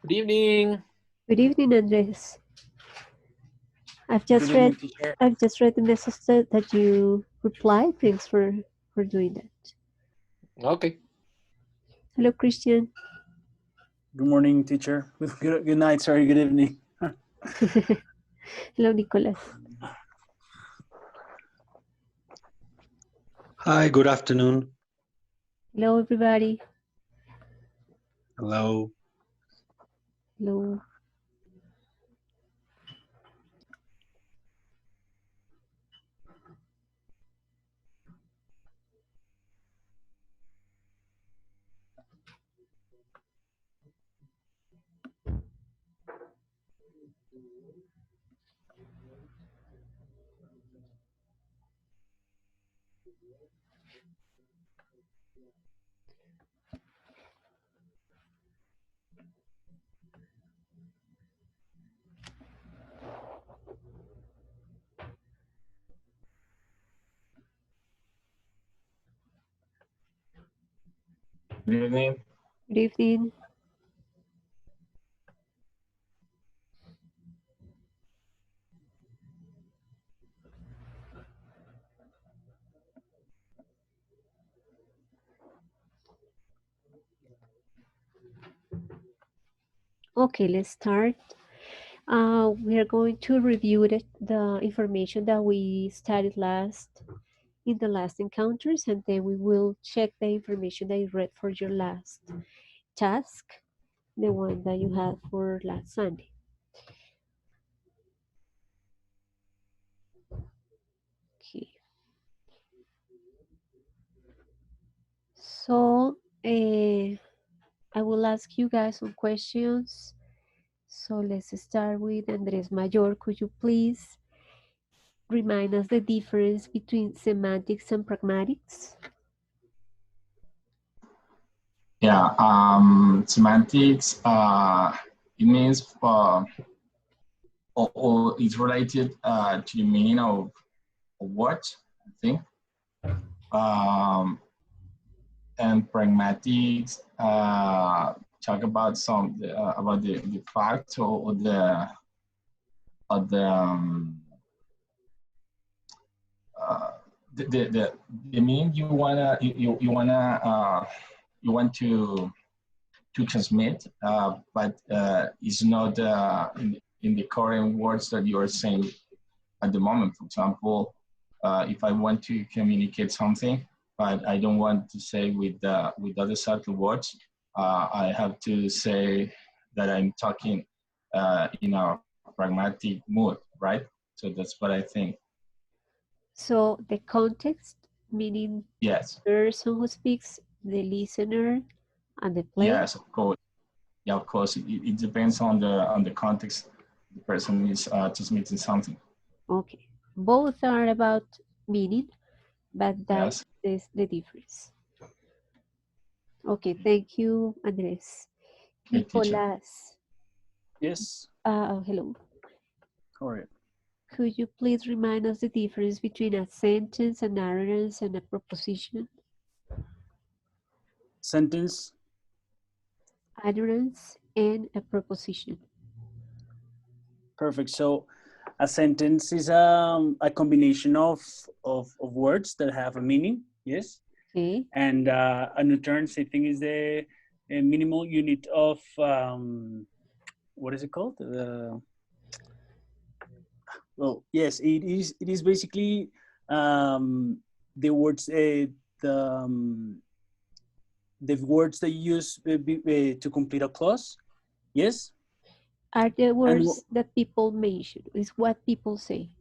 Good evening. Good evening, Andres. I've Good just evening, read teacher. I've just read the message that you replied. Thanks for doing that. Okay. Hello, Christian. Good morning, teacher. Good night, sorry, good evening. Hello, Nicolas. Hi, good afternoon. Hello, everybody. Hello. Hello. Good evening. Good evening. Okay, let's start. We are going to review the information that we studied in the last encounters, and then we will check the information that you read for your last task, the one that you had for last Sunday. Okay. So I will ask you guys some questions. So let's start with Andres Mayor. Could you please remind us the difference between semantics and pragmatics? Yeah, semantics, it means or it's related to the meaning of words, I think. And pragmatics talk about about the fact or the uh, the meaning you want to transmit, but it's not in the current words that you are saying at the moment. For example, if I want to communicate something, but I don't want to say with other subtle words, I have to say that I'm talking in a pragmatic mood, right? So that's what I think. So the context, meaning Yes. the person who speaks, the listener, and the player? Yes, of course. Yeah, of course. It depends on the context. The person is transmitting something. Okay. Both are about meaning, but that Yes. is the difference. Okay, thank you, Andres. Okay, teacher. Nicolas. Yes. Hello. All right. Could you please remind us the difference between a sentence, an utterance, and a proposition? Sentence. Utterance and a proposition. Perfect. So a sentence is a combination of words that have a meaning. Yes. Okay. And an utterance, I think, is the minimal unit of what is it called? Well, yes, it is. It is basically the words the words that you use to complete a clause. Yes. Are the words that people mention, is what people say.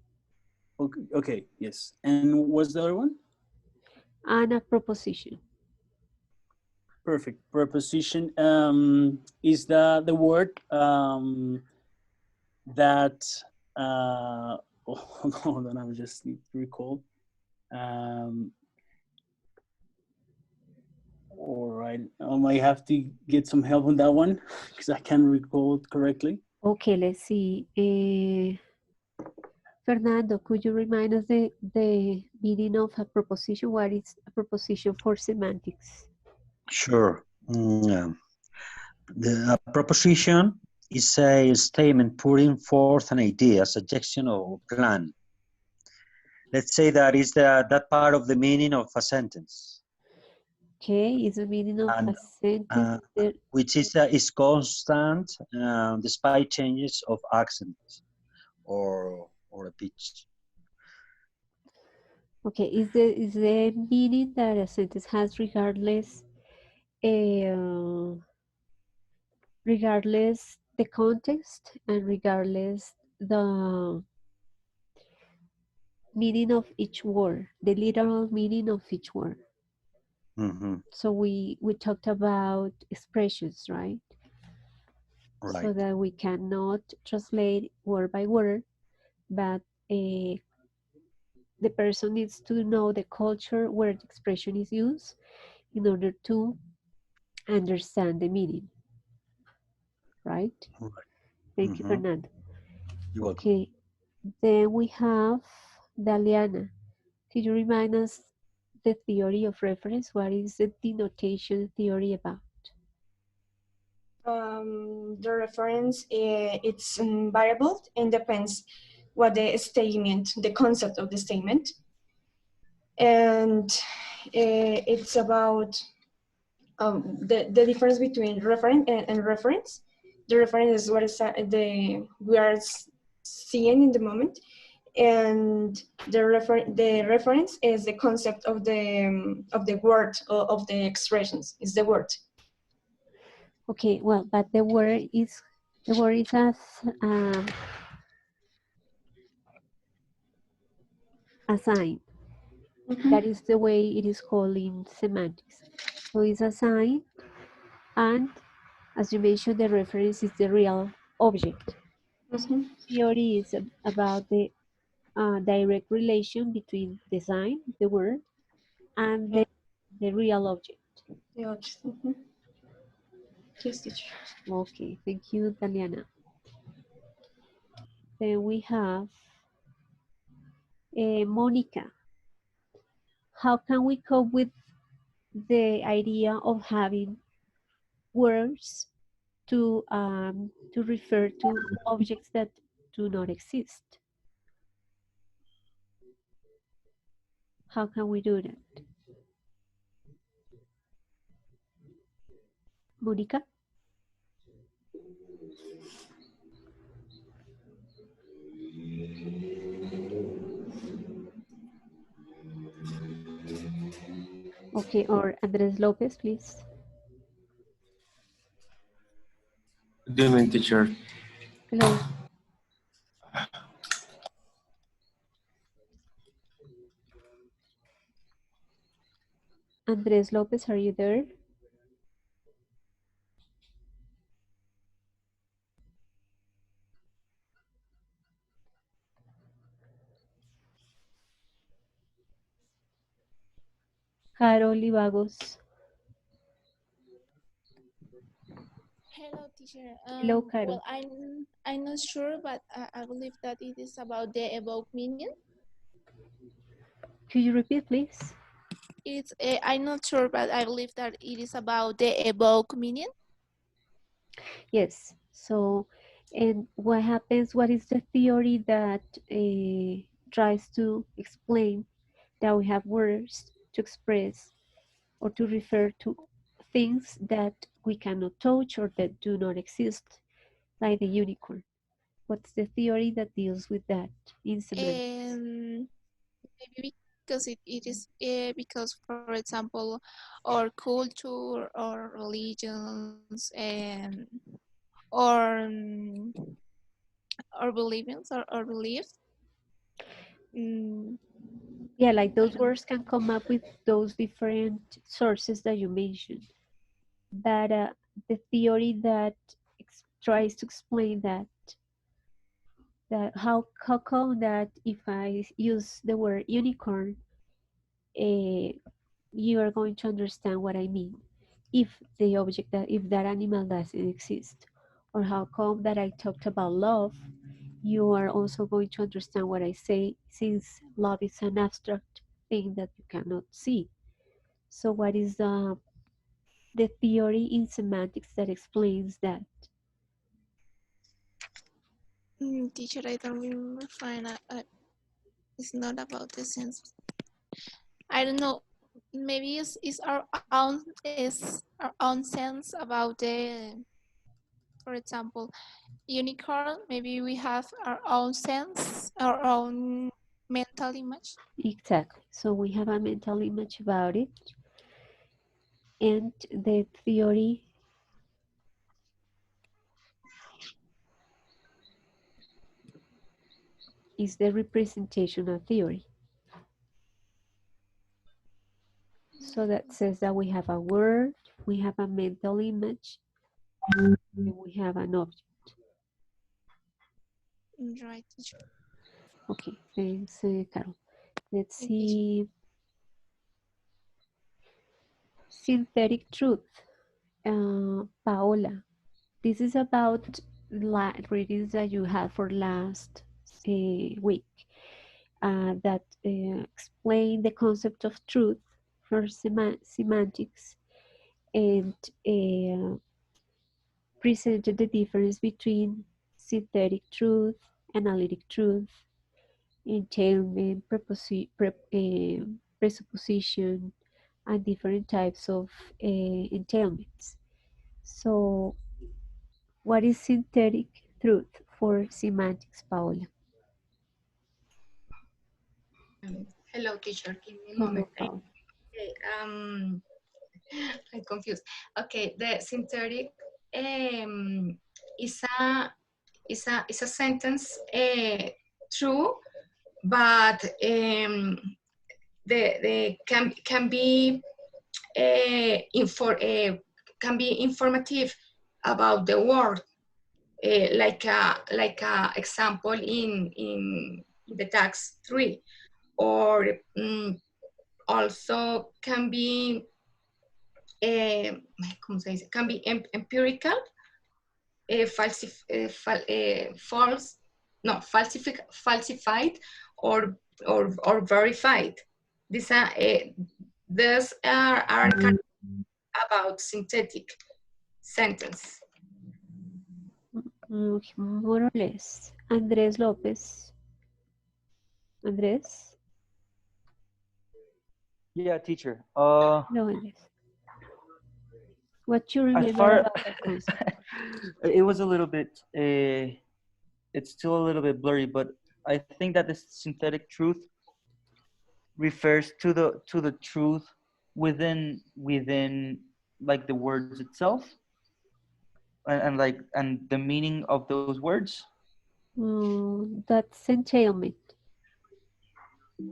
Okay, yes. And what's the other one? And a proposition. Perfect. Preposition is the word that hold on, I just need to recall. All right, I might have to get some help on that one because I can't recall it correctly. Okay, let's see. Fernando, could you remind us the meaning of a proposition? What is a proposition for semantics? Sure. The proposition is a statement putting forth an idea, suggestion, or plan. Let's say that is that part of the meaning of a sentence, Okay, is the meaning of a and sentence there? which is constant despite changes of accent or a pitch. Okay, is the meaning that a sentence has uh, regardless the context and regardless the meaning of each word, the literal meaning of each word. Mhm. So we talked about expressions, right? So Right. that we cannot translate word by word, but the person needs to know the culture where the expression is used in order to understand the meaning, right? Right. Thank you, Mhm. Fernando. You're welcome. Okay, then we have Daliana. Can you remind us the theory of reference? What is the denotation theory about? The reference it's variable and depends what the statement, the concept of the statement, and it's about the difference between reference and reference. The reference is what is we are seeing in the moment, and the reference is the concept of the word of the expressions. Is the word. Okay, well, but the word is um, a sign. Mm-hmm. That is the way it is called in semantics. So it's a sign, and as you mentioned, the reference is the real object. Mm-hmm. Theory is about the direct relation between the sign, the word, and Yeah. the real object. Yeah. Mm-hmm. Yes, teacher. Okay, thank you, Daliana. Then we have Monica. How can we cope with the idea of having words to refer to objects that do not exist? How can we do that? Monica? Okay, or Andres Lopez, please. What do you mean, teacher? Hello. Andres Lopez, are you there? Carol Livagos. Hello, teacher. Hello, Carol. Well, I'm not sure, but I believe that it is about the evoke meaning. Could you repeat, please? It's I'm not sure, but I believe that it is about the evoke meaning. Yes. So, and what happens? What is the theory that tries to explain that we have words to express or to refer to things that we cannot touch or that do not exist, like the unicorn? What's the theory that deals with that in semantics? Maybe because it is because, for example, our culture or religions or or beliefs or beliefs. Mm, Yeah, like I those don't know. words can come up with those different sources that you mentioned. But the theory that tries to explain that how come that if I use the word unicorn, uh, you are going to understand what I mean if the object that if that animal doesn't exist, or how come that I talked about love, you are also going to understand what I say since love is an abstract thing that you cannot see. So what is the theory in semantics that explains that? Teacher, I don't remember fine. It's not about the sense. I don't know. Maybe it's our own sense about the, for example, unicorn. Maybe we have our own sense, our own mental image. Exactly. So we have a mental image about it. And the theory is the representational theory. So that says that we have a word, we have a mental image, and we have an object. Right, teacher. Okay, thanks, Carol. Let's Thank you. see. Synthetic truth. Paola, this is about readings that you had for last week that explain the concept of truth for semantics and presented the difference between synthetic truth, analytic truth, entailment, presupposition, and different types of entailments. So, what is synthetic truth for semantics, Paola? Hello, teacher. Give me a Hello, moment. Paola. Okay, I'm confused. Okay, the synthetic um, is a is a sentence true, but the can be can be informative about the word, like a example in the tax 3, or also can be ¿cómo se dice? Can be empirical, false, no, falsified, or verified. These are about synthetic sentence. More or less. Andrés López. Andrés? Yeah, teacher. No, Andrés. What you As remember far about that concept? it was a little bit. It's still a little bit blurry, but I think that the synthetic truth refers to the truth within like the words itself, and the meaning of those words. That's entailment.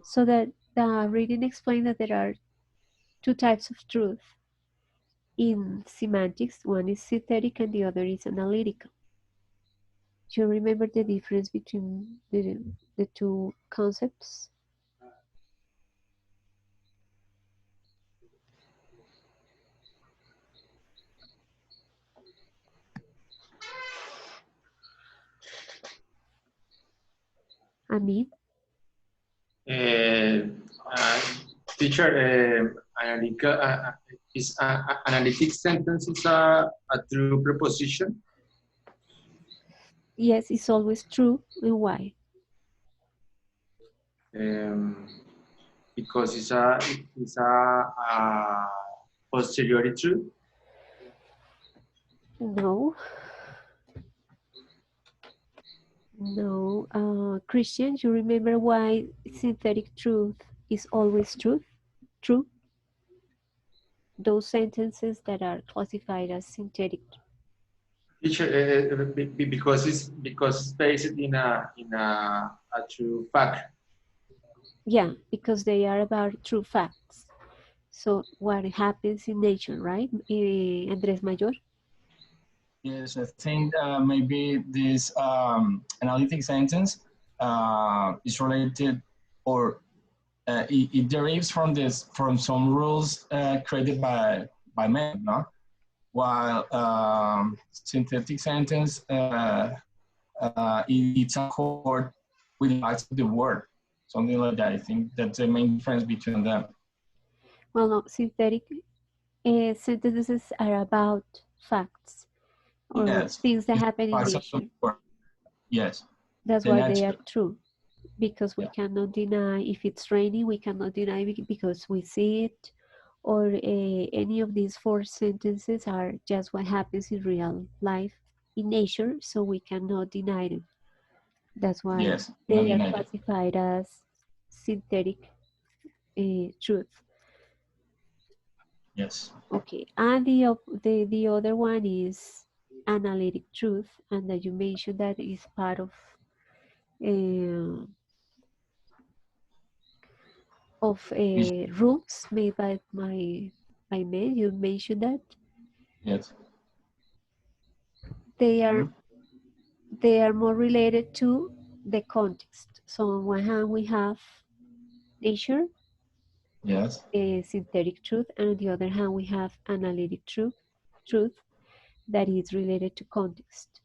So that the reading explained that there are two types of truth in semantics. One is synthetic and the other is analytical. Do you remember the difference between the two concepts? Amin? Uh, uh, Teacher, analytic sentence is a true preposition? Yes, it's always true. And why? Because it's a posteriori true. No. No. Christian, you remember why synthetic truth is always truth? True? Those sentences that are classified as synthetic. Teacher, because it's based in a true fact. Yeah, because they are about true facts. So what happens in nature, right? Andrés Mayor? Yes, I think maybe this analytic sentence is related, or it derives from some rules created by men, no? While synthetic sentence it's accord with the facts of the word, something like that. I think that's the main difference between them. Well, no, synthetic sentences are about facts or Yes. things that It's happen in facts of the nature. world. Yes. That's The why they are nature. true, because we Yeah. cannot deny if it's raining, we cannot deny because we see it, or any of these four sentences are just what happens in real life in nature, so we cannot deny them. That's why Yes. Not they are united. classified as synthetic truth. Yes. Okay, and the other one is analytic truth, and that you mentioned that is part uh, It's, rules made by men. You mentioned that yes. they are Mhm. they are more related to the context. So on one hand we have nature, Yes. synthetic truth, and on the other hand we have analytic truth that is related to context.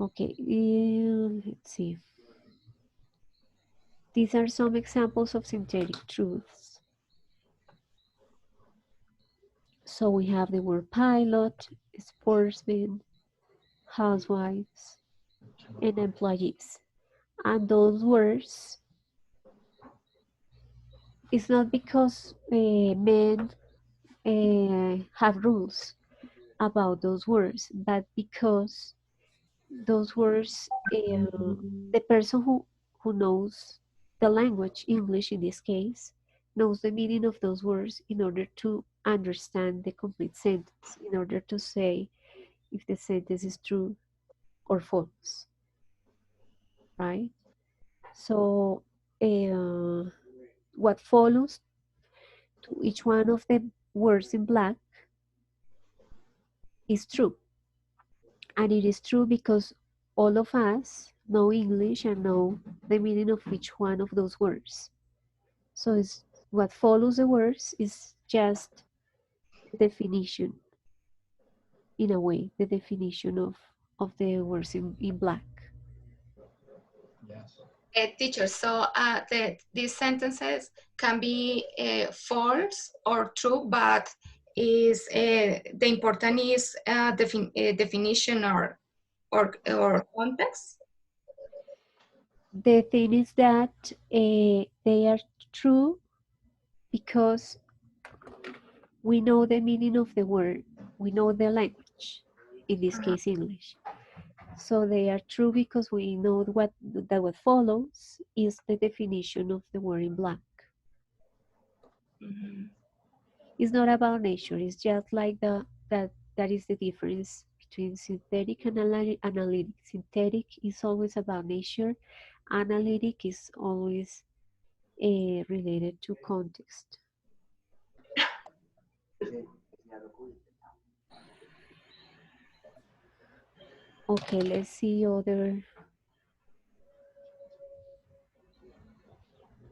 Okay, let's see. These are some examples of synthetic truths. So we have the word pilot, sportsman, housewives, and employees. And those words, it's not because men have rules about those words, but because those words, the person who knows the language, English in this case, knows the meaning of those words in order to understand the complete sentence, in order to say if the sentence is true or false, right? So what follows to each one of the words in black is true. And it is true because all of us know English and know the meaning of each one of those words. So it's, what follows the words is just the definition, in a way, the definition of the words in black. Yes. Teacher, so these sentences can be false or true, but is the important is definition or context. The thing is that they are true because we know the meaning of the word, we know the language, in this case English. So they are true because we know that what follows is the definition of the word in black. Mhm. It's not about nature, it's just like that is the difference between synthetic and analytic. Synthetic is always about nature, analytic is always related to context. Okay, let's see other.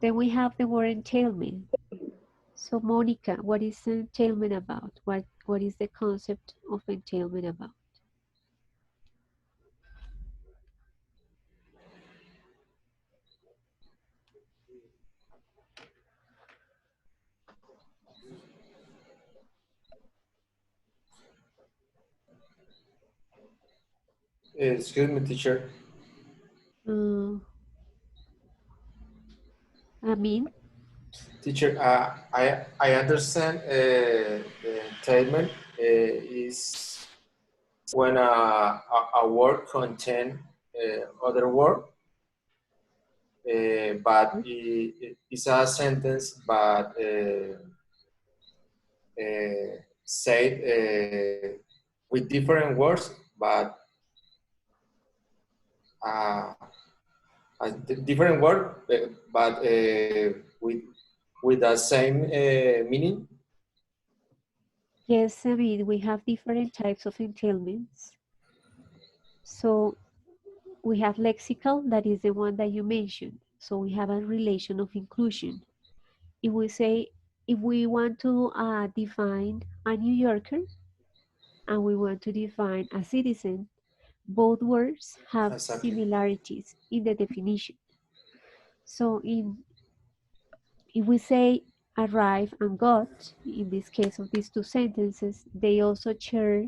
Then we have the word entailment. So Monica, what is entailment about? What is the concept of entailment about? Excuse me, teacher. Uh, I mean, Teacher, I understand the entailment is when a word contain other word, but it's a sentence, but said with different words, but uh, a different word, but with the same meaning. yes, I mean, we have different types of entailments. So we have lexical, that is the one that you mentioned. So we have a relation of inclusion. If we say, if we want to define a New Yorker and we want to define a citizen, both words have Exactly. similarities in the definition. So if we say arrive and got, in this case of these two sentences, they also share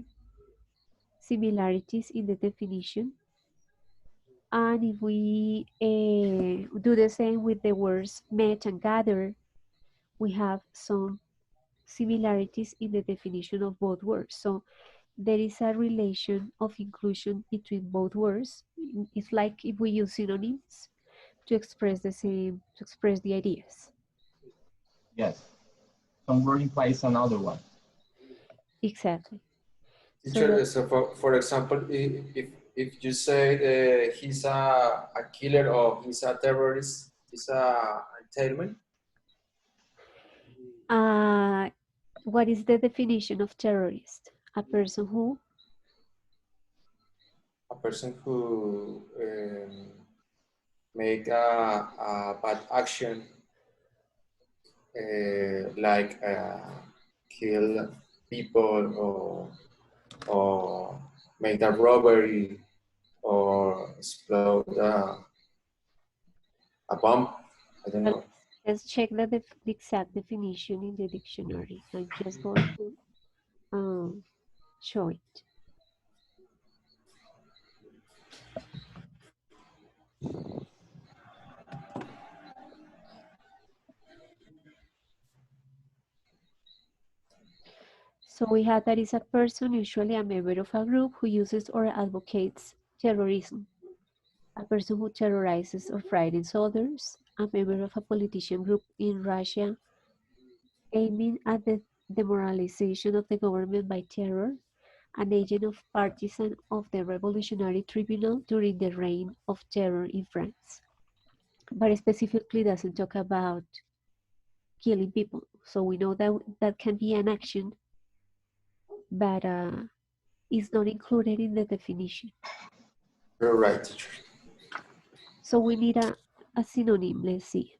similarities in the definition. And if we do the same with the words met and gather, we have some similarities in the definition of both words. So there is a relation of inclusion between both words. It's like if we use synonyms to express to express the ideas. Yes. Some word implies another one. Exactly. Teacher, so for example, if you say he's a killer or he's a terrorist, he's a entailment. What is the definition of terrorist? A person who? A person who make a bad action, like kill people or make a robbery or explode a bomb. I don't know. Let's check the exact definition in the dictionary. I'm just going to show it. So we have that is a person, usually a member of a group, who uses or advocates terrorism. A person who terrorizes or frightens others. A member of a politician group in Russia aiming at the demoralization of the government by terror. An agent of partisan of the Revolutionary Tribunal during the reign of terror in France. But specifically doesn't talk about killing people. So we know that that can be an action, but is not included in the definition. You're right, teacher. So we need a synonym. Let's see.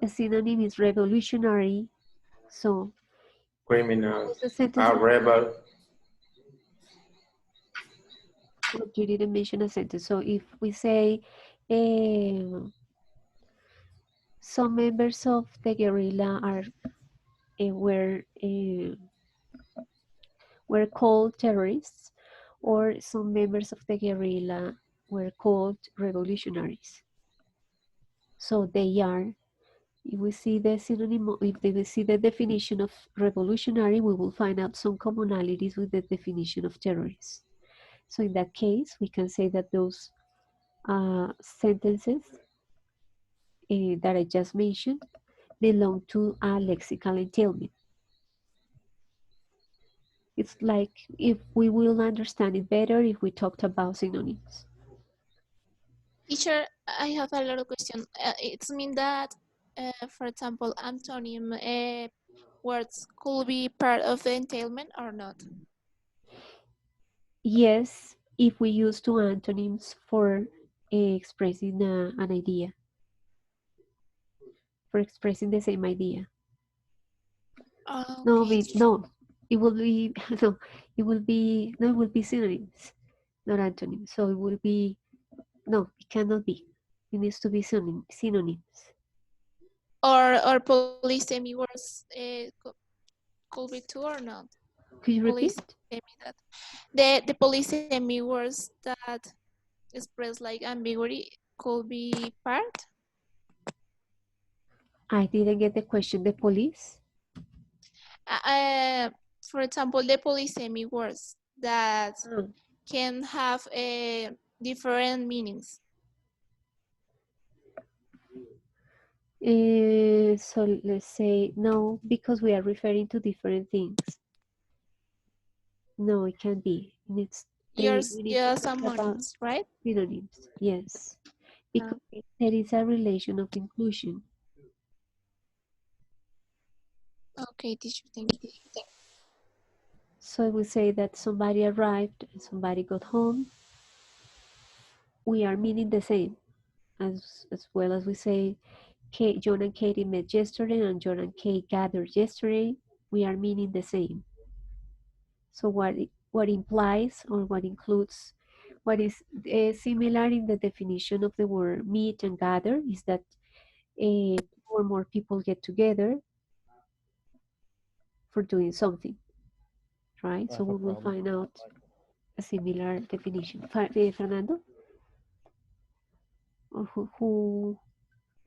A synonym is revolutionary. So Criminal, the sentence a rebel. you didn't mention a sentence. So if we say some members of the guerrilla are were called terrorists, or some members of the guerrilla were called revolutionaries. So they are, if we see the synonym, if we see the definition of revolutionary, we will find out some commonalities with the definition of terrorists. So in that case, we can say that those sentences that I just mentioned belong to a lexical entailment. It's like if we will understand it better if we talked about synonyms. Teacher, I have a little question. It's mean that, for example, antonym words could be part of the entailment or not? Yes, if we use two antonyms for expressing an idea, for expressing the same idea. Okay. No, I mean, no, it will be, no, it will be, no, it will be synonyms, not antonyms. So it will be, no, it cannot be. It needs to be synonyms. Or polysemy words could be too or not? Could you repeat? The polysemy words that express like ambiguity could be part? I didn't get the question. The police? For example, the polysemy words that can have different meanings. So let's say no, because we are referring to different things. No, it can't be. It's Homonyms, right? Synonyms, yes. Because there is a relation of inclusion. Okay, teacher, thank you. So we say that somebody arrived and somebody got home. We are meaning the same, as well as we say John and Katie met yesterday and John and Kate gathered yesterday. We are meaning the same. So what implies or what includes, what is similar in the definition of the word meet and gather is that or more people get together for doing something, right? So we will find out a similar definition. Fernando? Or who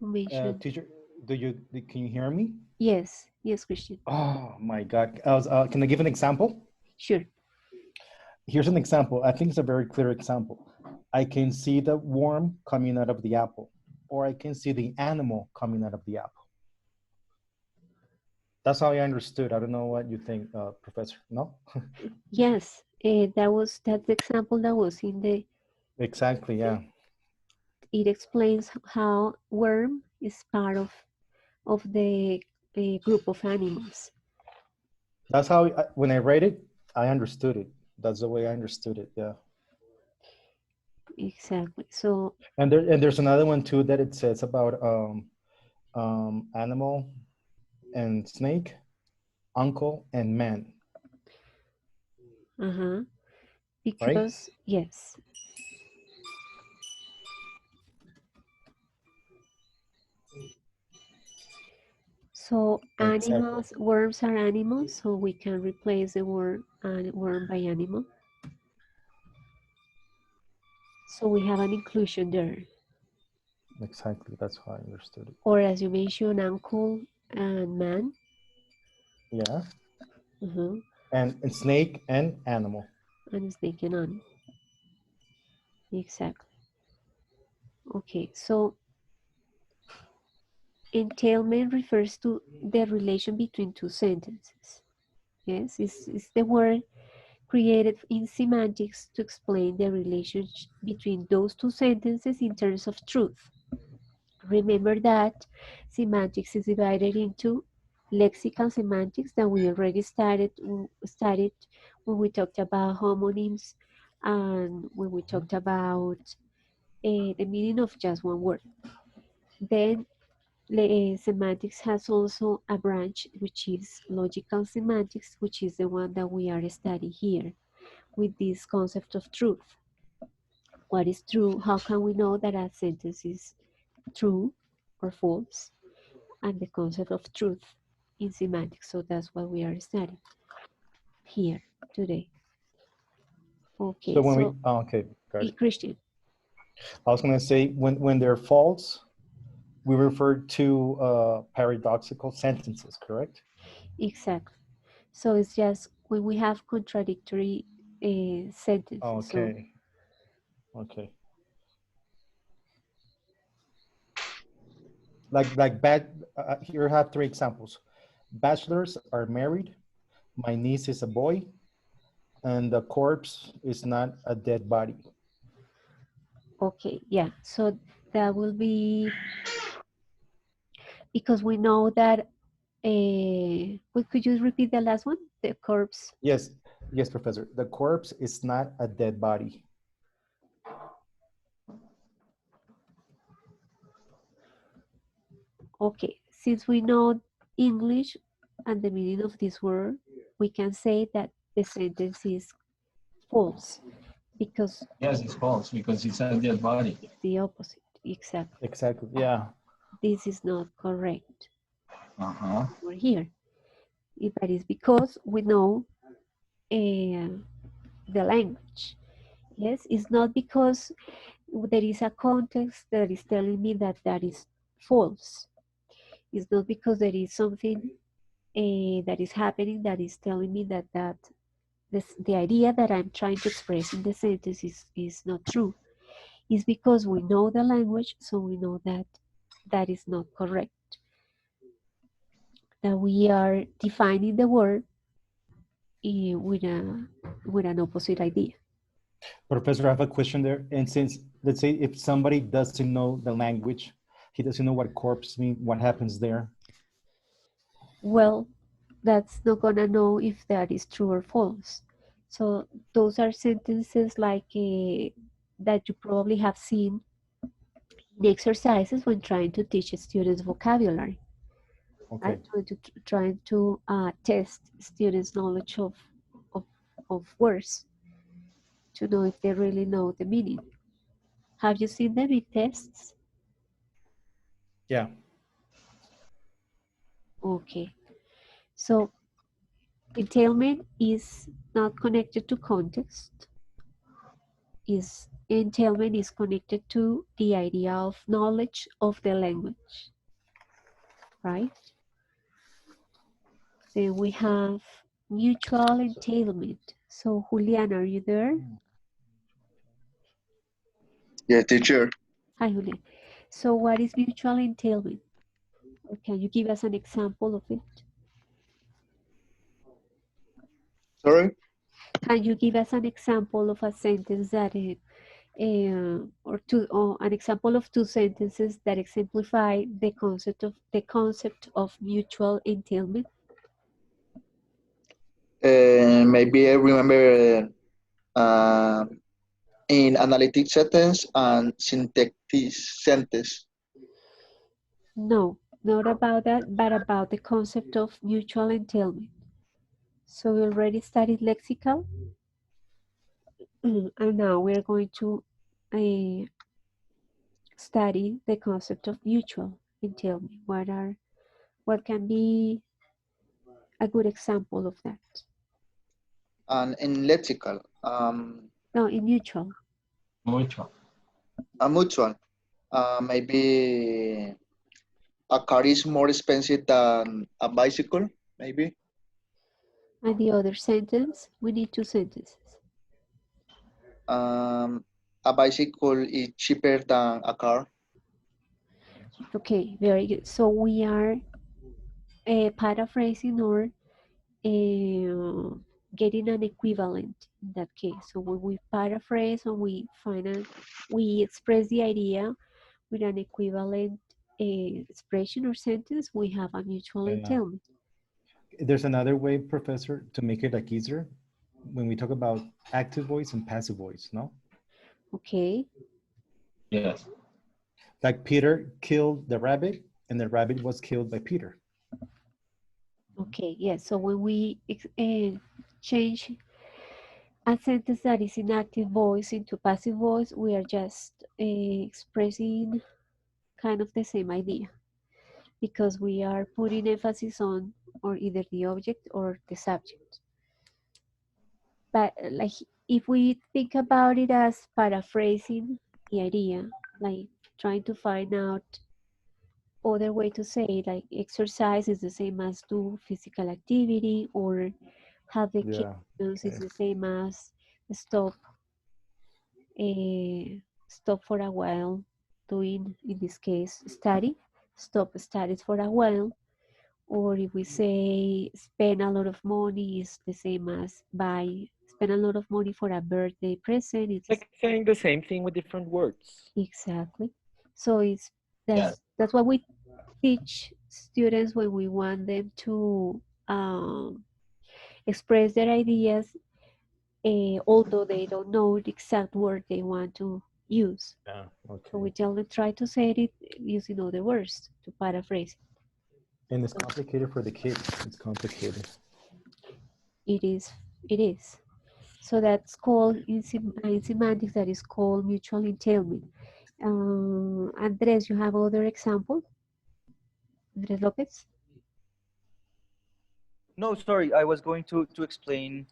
mentioned? Teacher, can you hear me? Yes, yes, Christian. Oh my God. Can I give an example? Sure. Here's an example. I think it's a very clear example. I can see the worm coming out of the apple, or I can see the animal coming out of the apple. That's how I understood. I don't know what you think, Professor. No? Yes, that's the example that was in the. Exactly, yeah. It explains how worm is part of the group of animals. That's how, when I read it, I understood it. That's the way I understood it, yeah. Exactly. So. And there's another one too that it says about animal and snake, uncle and man. Because, right? Yes. So animals, exactly. Worms are animals, so we can replace the word worm by animal. So we have an inclusion there. Exactly, that's how I understood it. Or as you mentioned, uncle and man. Yeah. And snake and animal. And snake and animal. Exactly. Okay, so entailment refers to the relation between two sentences. Yes, it's the word created in semantics to explain the relationship between those two sentences in terms of truth. Remember that semantics is divided into lexical semantics that we already studied when we talked about homonyms and when we talked about the meaning of just one word. Then semantics has also a branch which is logical semantics, which is the one that we are studying here with this concept of truth. What is true? How can we know that a sentence is true or false? And the concept of truth in semantics. So that's what we are studying here today. Okay, so when we okay, Christian. I was going to say when they're false, we refer to paradoxical sentences, correct? Exactly. So it's just when we have contradictory sentences. Okay. So, okay. Like here I have three examples. Bachelors are married. My niece is a boy, and the corpse is not a dead body. Okay, yeah. So that will be because we know that. Could you repeat the last one? The corpse. Yes, yes, Professor. The corpse is not a dead body. Okay, since we know English and the meaning of this word, we can say that the sentence is false because yes, it's false because it's a dead body. It's the opposite, exactly. Exactly, yeah. This is not correct. We're here. That is because we know the language. Yes, it's not because there is a context that is telling me that that is false. It's not because there is something that is happening that is telling me that the idea that I'm trying to express in the sentence is not true. It's because we know the language, so we know that that is not correct. That we are defining the word with an opposite idea. Professor, I have a question there. And since, let's say, if somebody doesn't know the language, he doesn't know what corpse means, what happens there? Well, that's not gonna know if that is true or false. So those are sentences like that you probably have seen in exercises when trying to teach students vocabulary. Okay. Right? Trying to test students' knowledge of words to know if they really know the meaning. Have you seen them in tests? Yeah. Okay. So entailment is not connected to context. Entailment is connected to the idea of knowledge of the language, right? Then we have mutual entailment. So Julian, are you there? Yes, teacher. Hi, Julian. So what is mutual entailment? Or can you give us an example of it? Sorry. Can you give us an example of a sentence that or an example of two sentences that exemplify the concept of mutual entailment? Maybe I remember in analytic sentence and syntactic sentence. No, not about that, but about the concept of mutual entailment. So we already studied lexical, and now we're going to study the concept of mutual entailment. What can be a good example of that? And in lexical, No, in mutual. Mutual. a mutual. Maybe a car is more expensive than a bicycle, maybe. And the other sentence, we need two sentences. A bicycle is cheaper than a car. Okay, very good. So we are paraphrasing or getting an equivalent in that case. So when we paraphrase and we express the idea with an equivalent expression or sentence, we have a mutual entailment. There's another way, Professor, to make it like easier when we talk about active voice and passive voice, no? Okay. Yes. Like Peter killed the rabbit and the rabbit was killed by Peter. Okay, yes. So when we change a sentence that is in active voice into passive voice, we are just expressing kind of the same idea because we are putting emphasis on or either the object or the subject. But like if we think about it as paraphrasing the idea, like trying to find out other way to say it, like exercise is the same as do physical activity, or have vacations is the same as stop stop for a while doing, in this case, stop studies for a while. Or if we say spend a lot of money is the same as spend a lot of money for a birthday present. It's like saying the same thing with different words. Exactly. So that's what we teach students when we want them to express their ideas, although they don't know the exact word they want to use. Okay. So we tell them try to say it using other words to paraphrase it. And it's complicated for the kids. It's complicated. It is. So that's called in semantics. That is called mutual entailment. Andres, you have other example? Andres Lopez. No, sorry, I was going to explain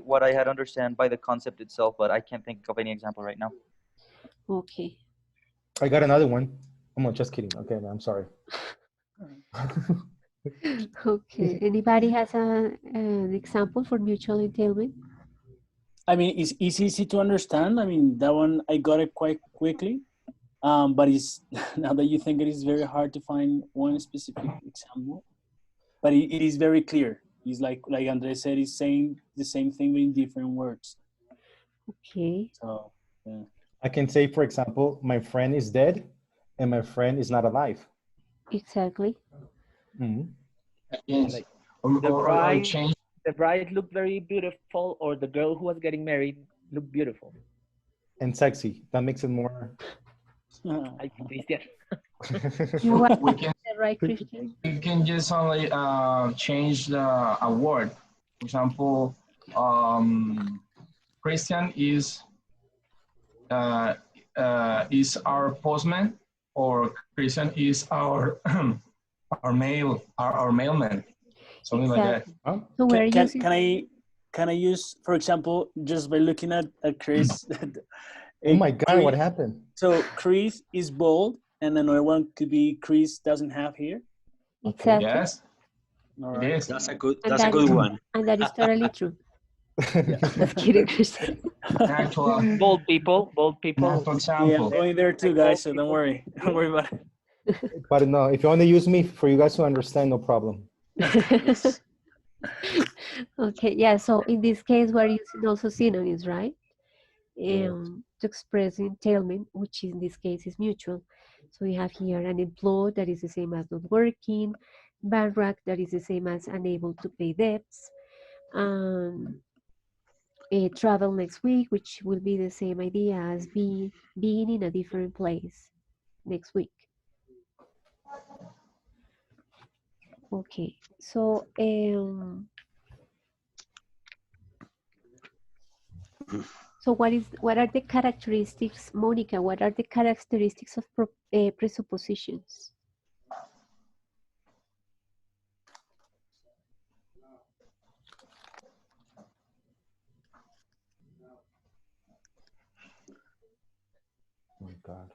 what I had understand by the concept itself, but I can't think of any example right now. Okay. I got another one. I'm just kidding. Okay, I'm sorry. Okay. Anybody has an example for mutual entailment? I mean, it's easy to understand. I mean, that one, I got it quite quickly. But it's now that you think it is very hard to find one specific example. But it is very clear. It's like Andres said, he's saying the same thing but in different words. Okay. So, yeah. I can say, for example, my friend is dead and my friend is not alive. Exactly. Mm-hmm. Yes. Like or change. The bride looked very beautiful, or the girl who was getting married looked beautiful. And sexy. That makes it more. Ay, Cristian. You are We can, right, Christian. we can just only change a word. For example, Christian is our postman, or Christian is our Our mailman, something like that. Exactly. So we're using. Can I use, for example, just by looking at Chris? Oh my God, what happened? So Chris is bold, and another one could be Chris doesn't have here. Exactly. Yes. All right. It is. That's a good. And That's a good one. And that is totally true. Just kidding, Christian. Actual, Bold people, bold people. actual Yeah, example. I'm going there too, guys. So don't worry. Don't worry about it. But no, if you want to use me for you guys to understand, no problem. Yes. Okay, yeah, so in this case, we're using also synonyms, right? To express entailment, which in this case is mutual. So we have here unemployed, that is the same as not working, bankrupt, that is the same as unable to pay debts, travel next week, which will be the same idea as being in a different place next week. Okay, so so what are the characteristics, Monica? What are the characteristics of presuppositions? Oh my God.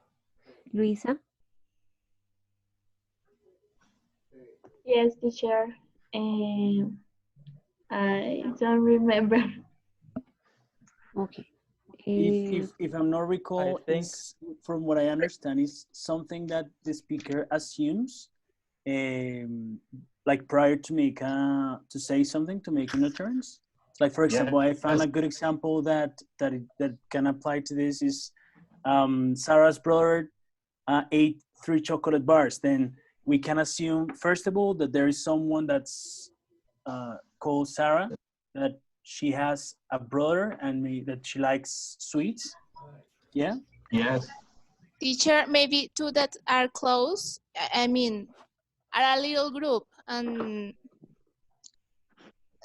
Luisa? Yes, teacher. I don't remember. Okay. If I'm not recall, it's, from what I understand, is something that the speaker assumes, like prior to to say something, to make an utterance. Like, for example, I found a good example that can apply to this is Sarah's brother ate 3 chocolate bars. Then we can assume, first of all, that there is someone that's called Sarah, that she has a brother and that she likes sweets. Yeah? Yes. Teacher, maybe two that are close, I mean, are a little group, and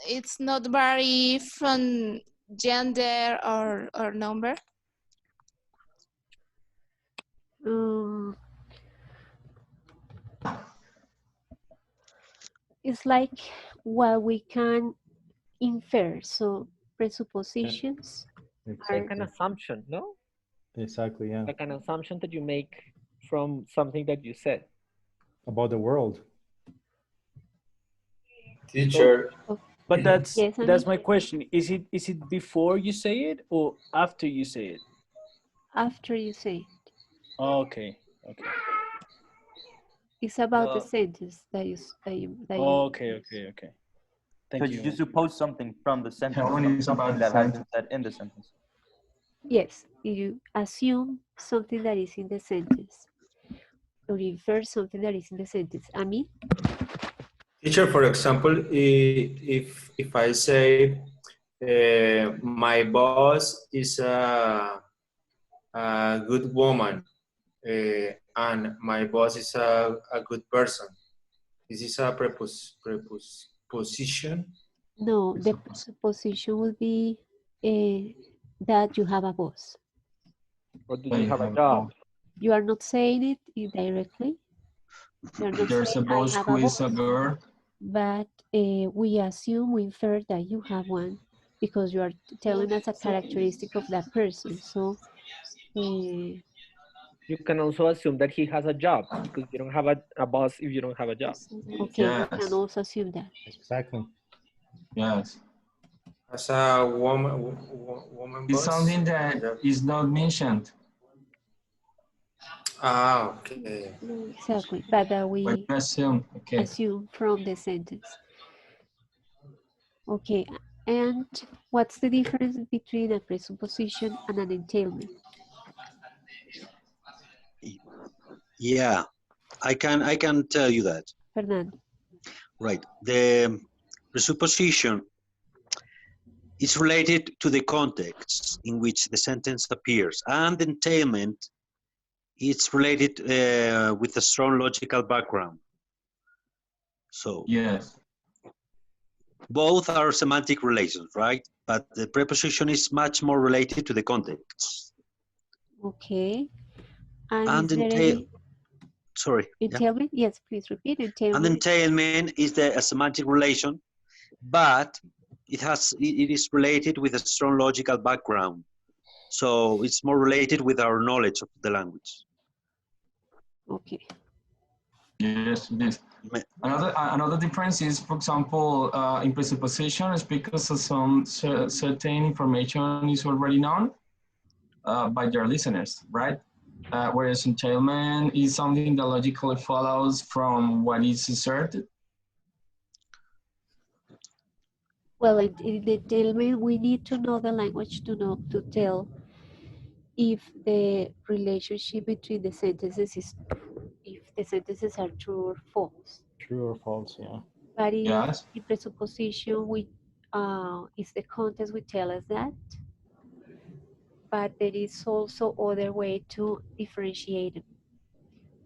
it's not vary from gender or number. It's like what we can infer. So presuppositions Like an assumption, no? Exactly, yeah. Like an assumption that you make from something that you said. About the world. Teacher. But that's Yes, that's my question. Is it before you say it or after you say it? After you say it. Okay. Okay. It's about the sentence that you Okay. Thank so you. You suppose something from the sentence, Telling not is something about that the has been said in the sentence. Yes, you assume something that is in the sentence, or infer something that is in the sentence. Ami? Teacher, for example, if I say my boss is a good woman and my boss is a good person, this is a preposition? No, the supposition would be that you have a boss. Or do you have a job? You are not saying it indirectly. You're not There's saying a boss I have who a is boss. a girl. But we assume, we infer that you have one because you are telling us a characteristic of that person. So You can also assume that he has a job because you don't have a boss if you don't have a job. okay, Yes. we can also assume that. Exactly. Yes. As a woman It's boss? something that is not mentioned. Okay. Exactly, but we assume, okay. assume from the sentence. Okay, and what's the difference between a presupposition and an entailment? Yeah, I can tell you that. Fernando. Right. The presupposition is related to the context in which the sentence appears, and the entailment is related with a strong logical background. So yes, both are semantic relations, right? But the preposition is much more related to the context. Okay. And And is there any... Sorry. Entailment, yes, please repeat. And Entailment. entailment is a semantic relation, but it is related with a strong logical background. So it's more related with our knowledge of the language. Okay. Yes, it is. Another difference is, for example, in presupposition, it's because some certain information is already known by your listeners, right? Whereas entailment is something that logically follows from what is asserted. Well, in the entailment, we need to know the language to know to tell if the relationship between the sentences is, if the sentences are true or false. True or false, yeah. But Yes. in presupposition, we is the context will tell us that. But there is also other way to differentiate them.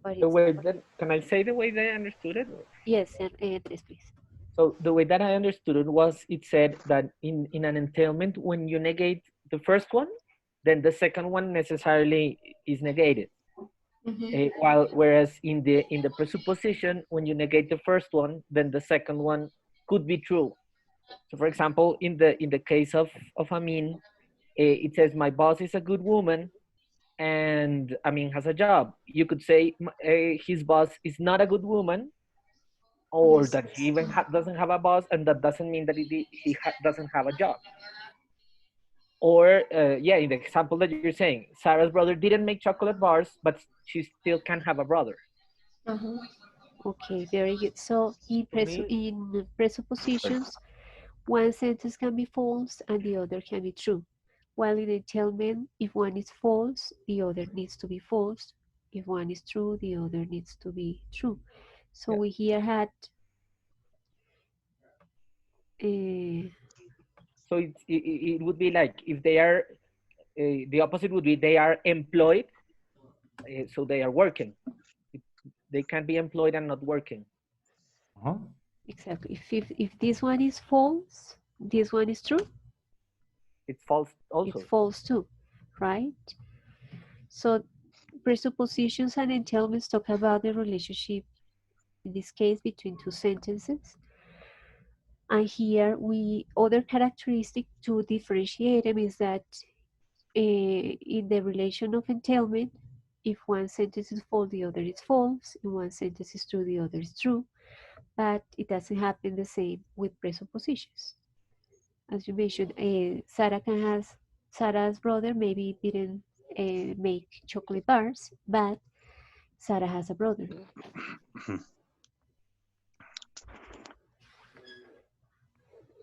But The way that, can I say the way that I understood it? Yes, and yes, please. So the way that I understood it was, it said that in an entailment, when you negate the first one, then the second one necessarily is negated. Whereas in the presupposition, when you negate the first one, then the second one could be true. So, for example, in the case of Amin, it says my boss is a good woman, and Amin has a job. You could say his boss is not a good woman, or that he even doesn't have a boss, and that doesn't mean that he doesn't have a job. Or yeah, in the example that you're saying, Sarah's brother didn't make chocolate bars, but she still can have a brother. Okay, very good. So in presuppositions, one sentence can be false and the other can be true. While in entailment, if one is false, the other needs to be false. If one is true, the other needs to be true. So we here had so it would be like, if they are the opposite would be they are employed, so they are working. They can be employed and not working. Exactly. If this one is false, this one is true. It's false also. It's false too, right? So presuppositions and entailments talk about the relationship, in this case, between two sentences. And here other characteristic to differentiate them is that in the relation of entailment, if one sentence is false, the other is false. If one sentence is true, the other is true. But it doesn't happen the same with presuppositions. As you mentioned, Sarah's brother maybe didn't make chocolate bars, but Sarah has a brother.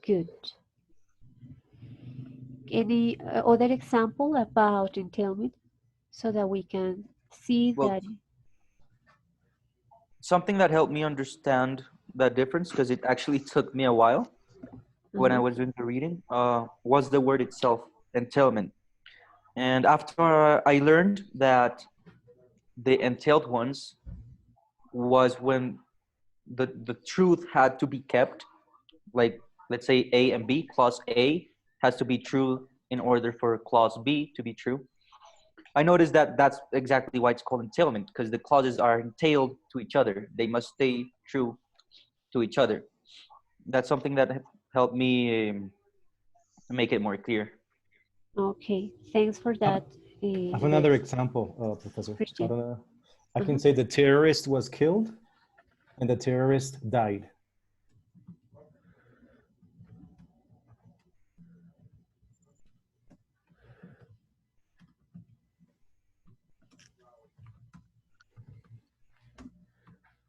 Good. Any other example about entailment so that we can see that? Something that helped me understand that difference, because it actually took me a while when I was doing the reading, was the word itself, entailment. And after I learned that the entailed ones was when the truth had to be kept, like let's say A and B, clause A has to be true in order for clause B to be true. I noticed that that's exactly why it's called entailment, because the clauses are entailed to each other. They must stay true to each other. That's something that helped me make it more clear. Okay, thanks for that. I have another example, Professor. Christian. I can say the terrorist was killed and the terrorist died.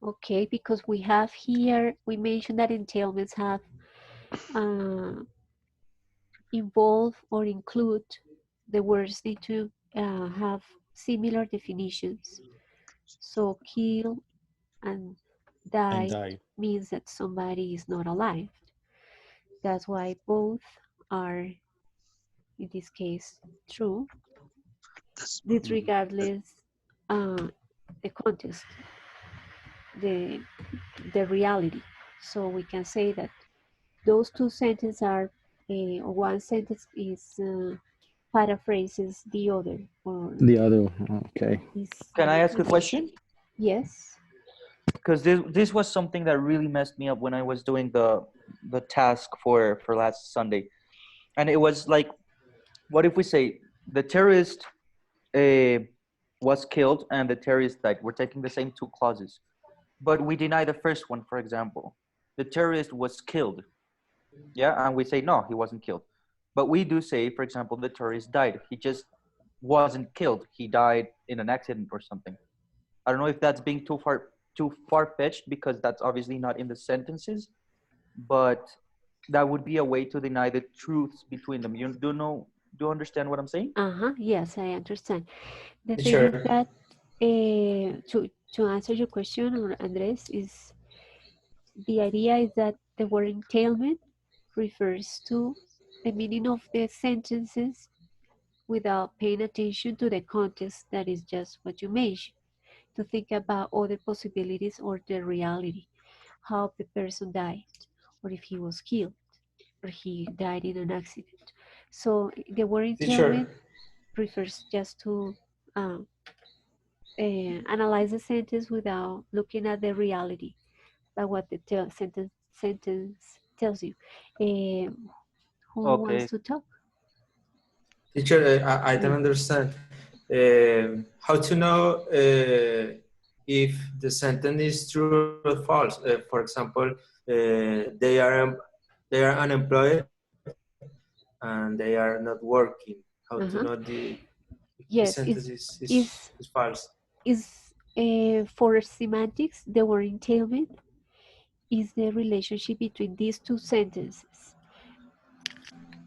Okay, because we have here, we mentioned that entailments have involve or include, the words need to have similar definitions. So kill and die means that somebody is not alive. That's why both are, in this case, true, disregardless the context, the reality. So we can say that those two sentences are, one sentence is paraphrases the other. Or the other, okay. Can I ask a question? Yes. Because this was something that really messed me up when I was doing the task for last Sunday, and it was like, what if we say the terrorist was killed and the terrorist died? We're taking the same two clauses, but we deny the first one. For example, the terrorist was killed, yeah, and we say no, he wasn't killed, but we do say, for example, the terrorist died. He just wasn't killed. He died in an accident or something. I don't know if that's being too far-fetched, because that's obviously not in the sentences, but that would be a way to deny the truths between them. You do you understand what I'm saying? Yes, I understand. The thing is Teacher, that to answer your question, or Andres, is the idea is that the word entailment refers to the meaning of the sentences without paying attention to the context that is just what you mentioned, to think about other possibilities or the reality, how the person died, or if he was killed, or he died in an accident. So the word entailment teacher, refers just to analyze the sentence without looking at the reality, but what the sentence tells you. Who wants Okay. to talk? teacher, I don't Yeah. understand. How to know if the sentence is true or false? For example, they are unemployed and they are not working. How to know the Yes, sentence is false? is for semantics, the word entailment is the relationship between these two sentences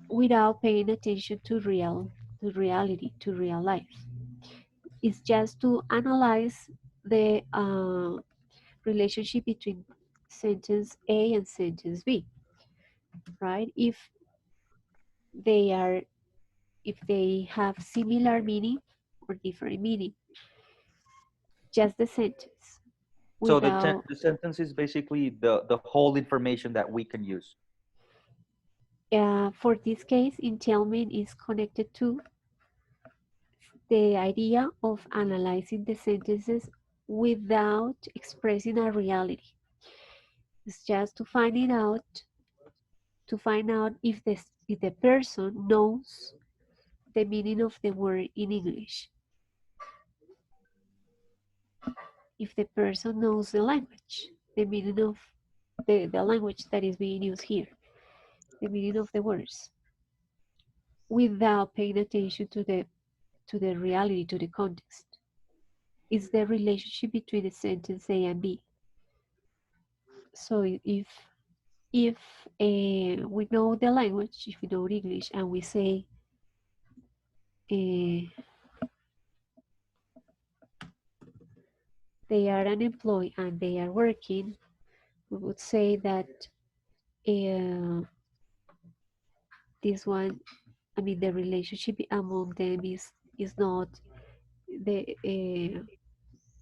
without paying attention to reality, to real life. It's just to analyze the relationship between sentence A and sentence B, right? They are if they have similar meaning or different meaning, just the sentence So without the sentence is basically the whole information that we can use. for this case, entailment is connected to the idea of analyzing the sentences without expressing a reality. It's just to find out if the person knows the meaning of the word in English. If the person knows the language, the meaning of the language that is being used here, the meaning of the words, without paying attention to the reality, to the context. It's the relationship between the sentence A and B. So if we know the language, if we know English, and we say they are unemployed and they are working, we would say that this one, I mean, the relationship among them is not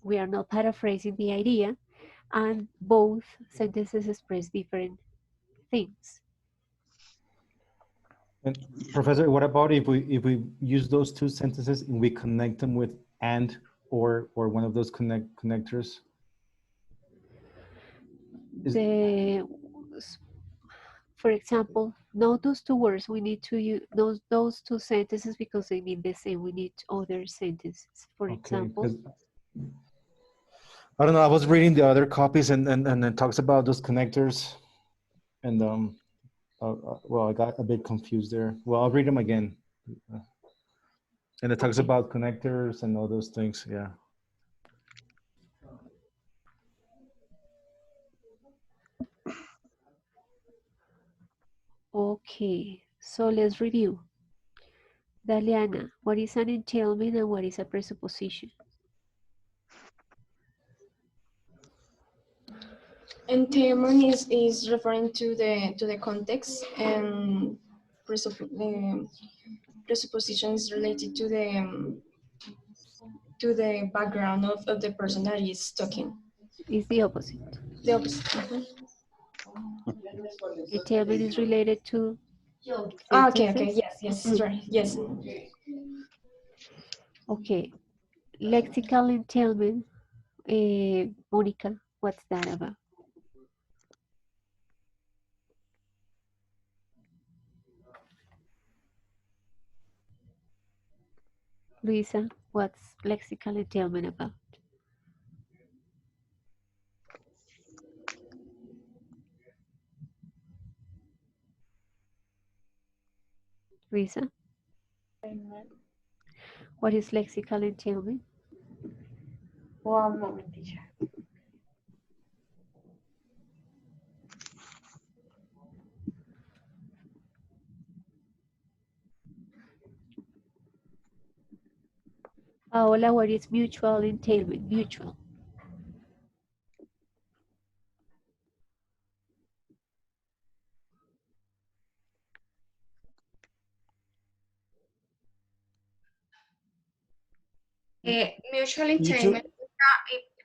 we are not paraphrasing the idea, and both sentences express different things. And Professor, what about if we use those two sentences and we connect them with and or one of those connectors? For example, not those two words. We need to use those two sentences because they mean the same. We need other sentences. For example, I don't know. I was reading the other copies and it talks about those connectors, and well, I got a bit confused there. Well, I'll read them again. And it talks about connectors and all those things. Yeah. Okay, so let's review. Daliana, what is an entailment and what is a presupposition? Entailment is referring to the context, and presupposition is related to the background of the person that is talking. It's the opposite. The opposite. Entailment is related to Okay, sentences. yes, right, yes. Okay, lexical entailment Monica, what's that about? Luisa, what's lexical entailment about? Luisa, what is lexical entailment? One moment, teacher. Paola, what is mutual entailment? Mutual. Mutual You too. entailment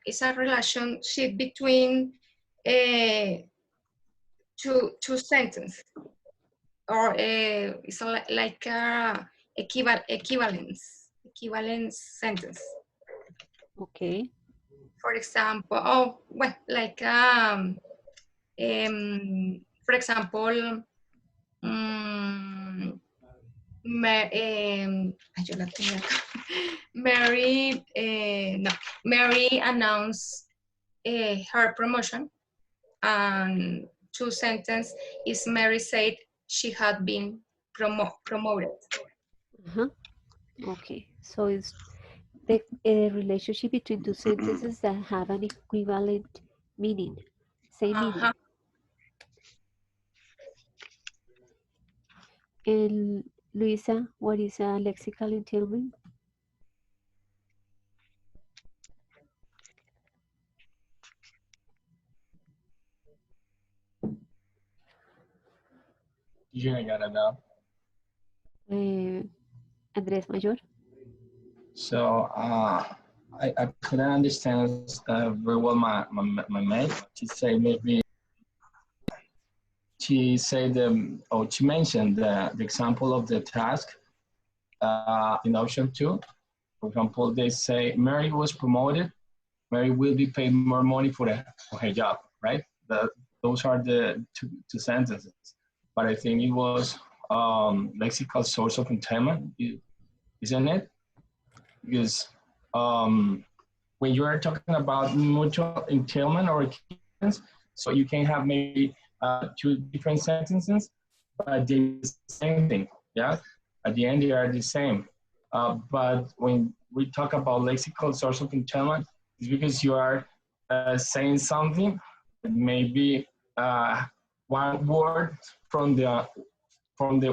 is a relationship between two sentences, or it's like a equivalence sentence. Okay. For example, like for example, yo la tenía acá. Mary announced her promotion, and two sentence is Mary said she had been promoted. Okay, so it's the relationship between two sentences that have an equivalent meaning, same meaning. And Luisa, what is a lexical entailment? Yeah, I got it now. Andrés Mayor? So I couldn't understand very well my mate. She said maybe she said or she mentioned the example of the task in option 2. For example, they say Mary was promoted. Mary will be paid more money for her job, right? Those are the two sentences. But I think it was lexical source of entailment, isn't it? Because when you are talking about mutual entailment or equivalence, so you can have maybe two different sentences, but they're the same thing, yeah? At the end, they are the same. But when we talk about lexical source of entailment, it's because you are saying something, maybe one word from the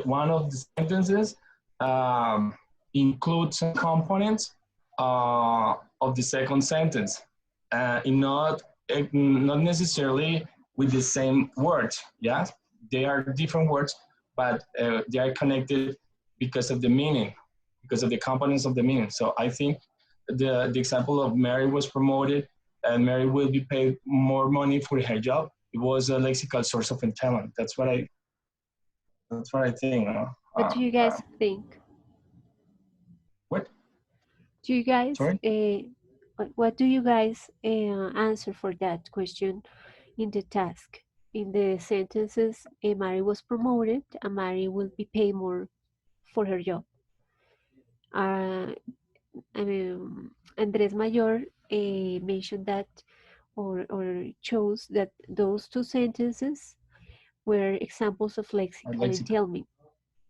one of the sentences includes some components of the second sentence, and not necessarily with the same words. Yeah, they are different words, but they are connected because of the meaning, because of the components of the meaning. So I think the example of Mary was promoted and Mary will be paid more money for her job. It was a lexical source of entailment. That's what I think. What do you guys think? What? Do you guys? Sorry? What do you guys answer for that question in the task? In the sentences, Mary was promoted and Mary will be paid more for her job. Andrés Mayor mentioned that or chose that those two sentences were examples of lexical entailment.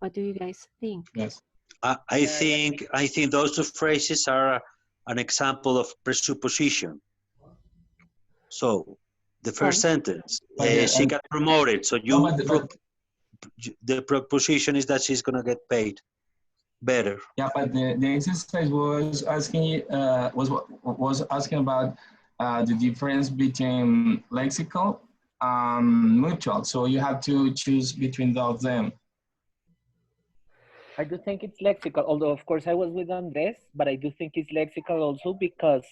What do you guys think? Yes. I think those two phrases are an example of presupposition. So the first sentence, she got promoted. So the proposition is that she's gonna get paid better. Yeah, but the exercise was asking was asking about the difference between lexical and mutual. So you have to choose between those them. I do think it's lexical, although of course I was with Andres, but I do think it's lexical also because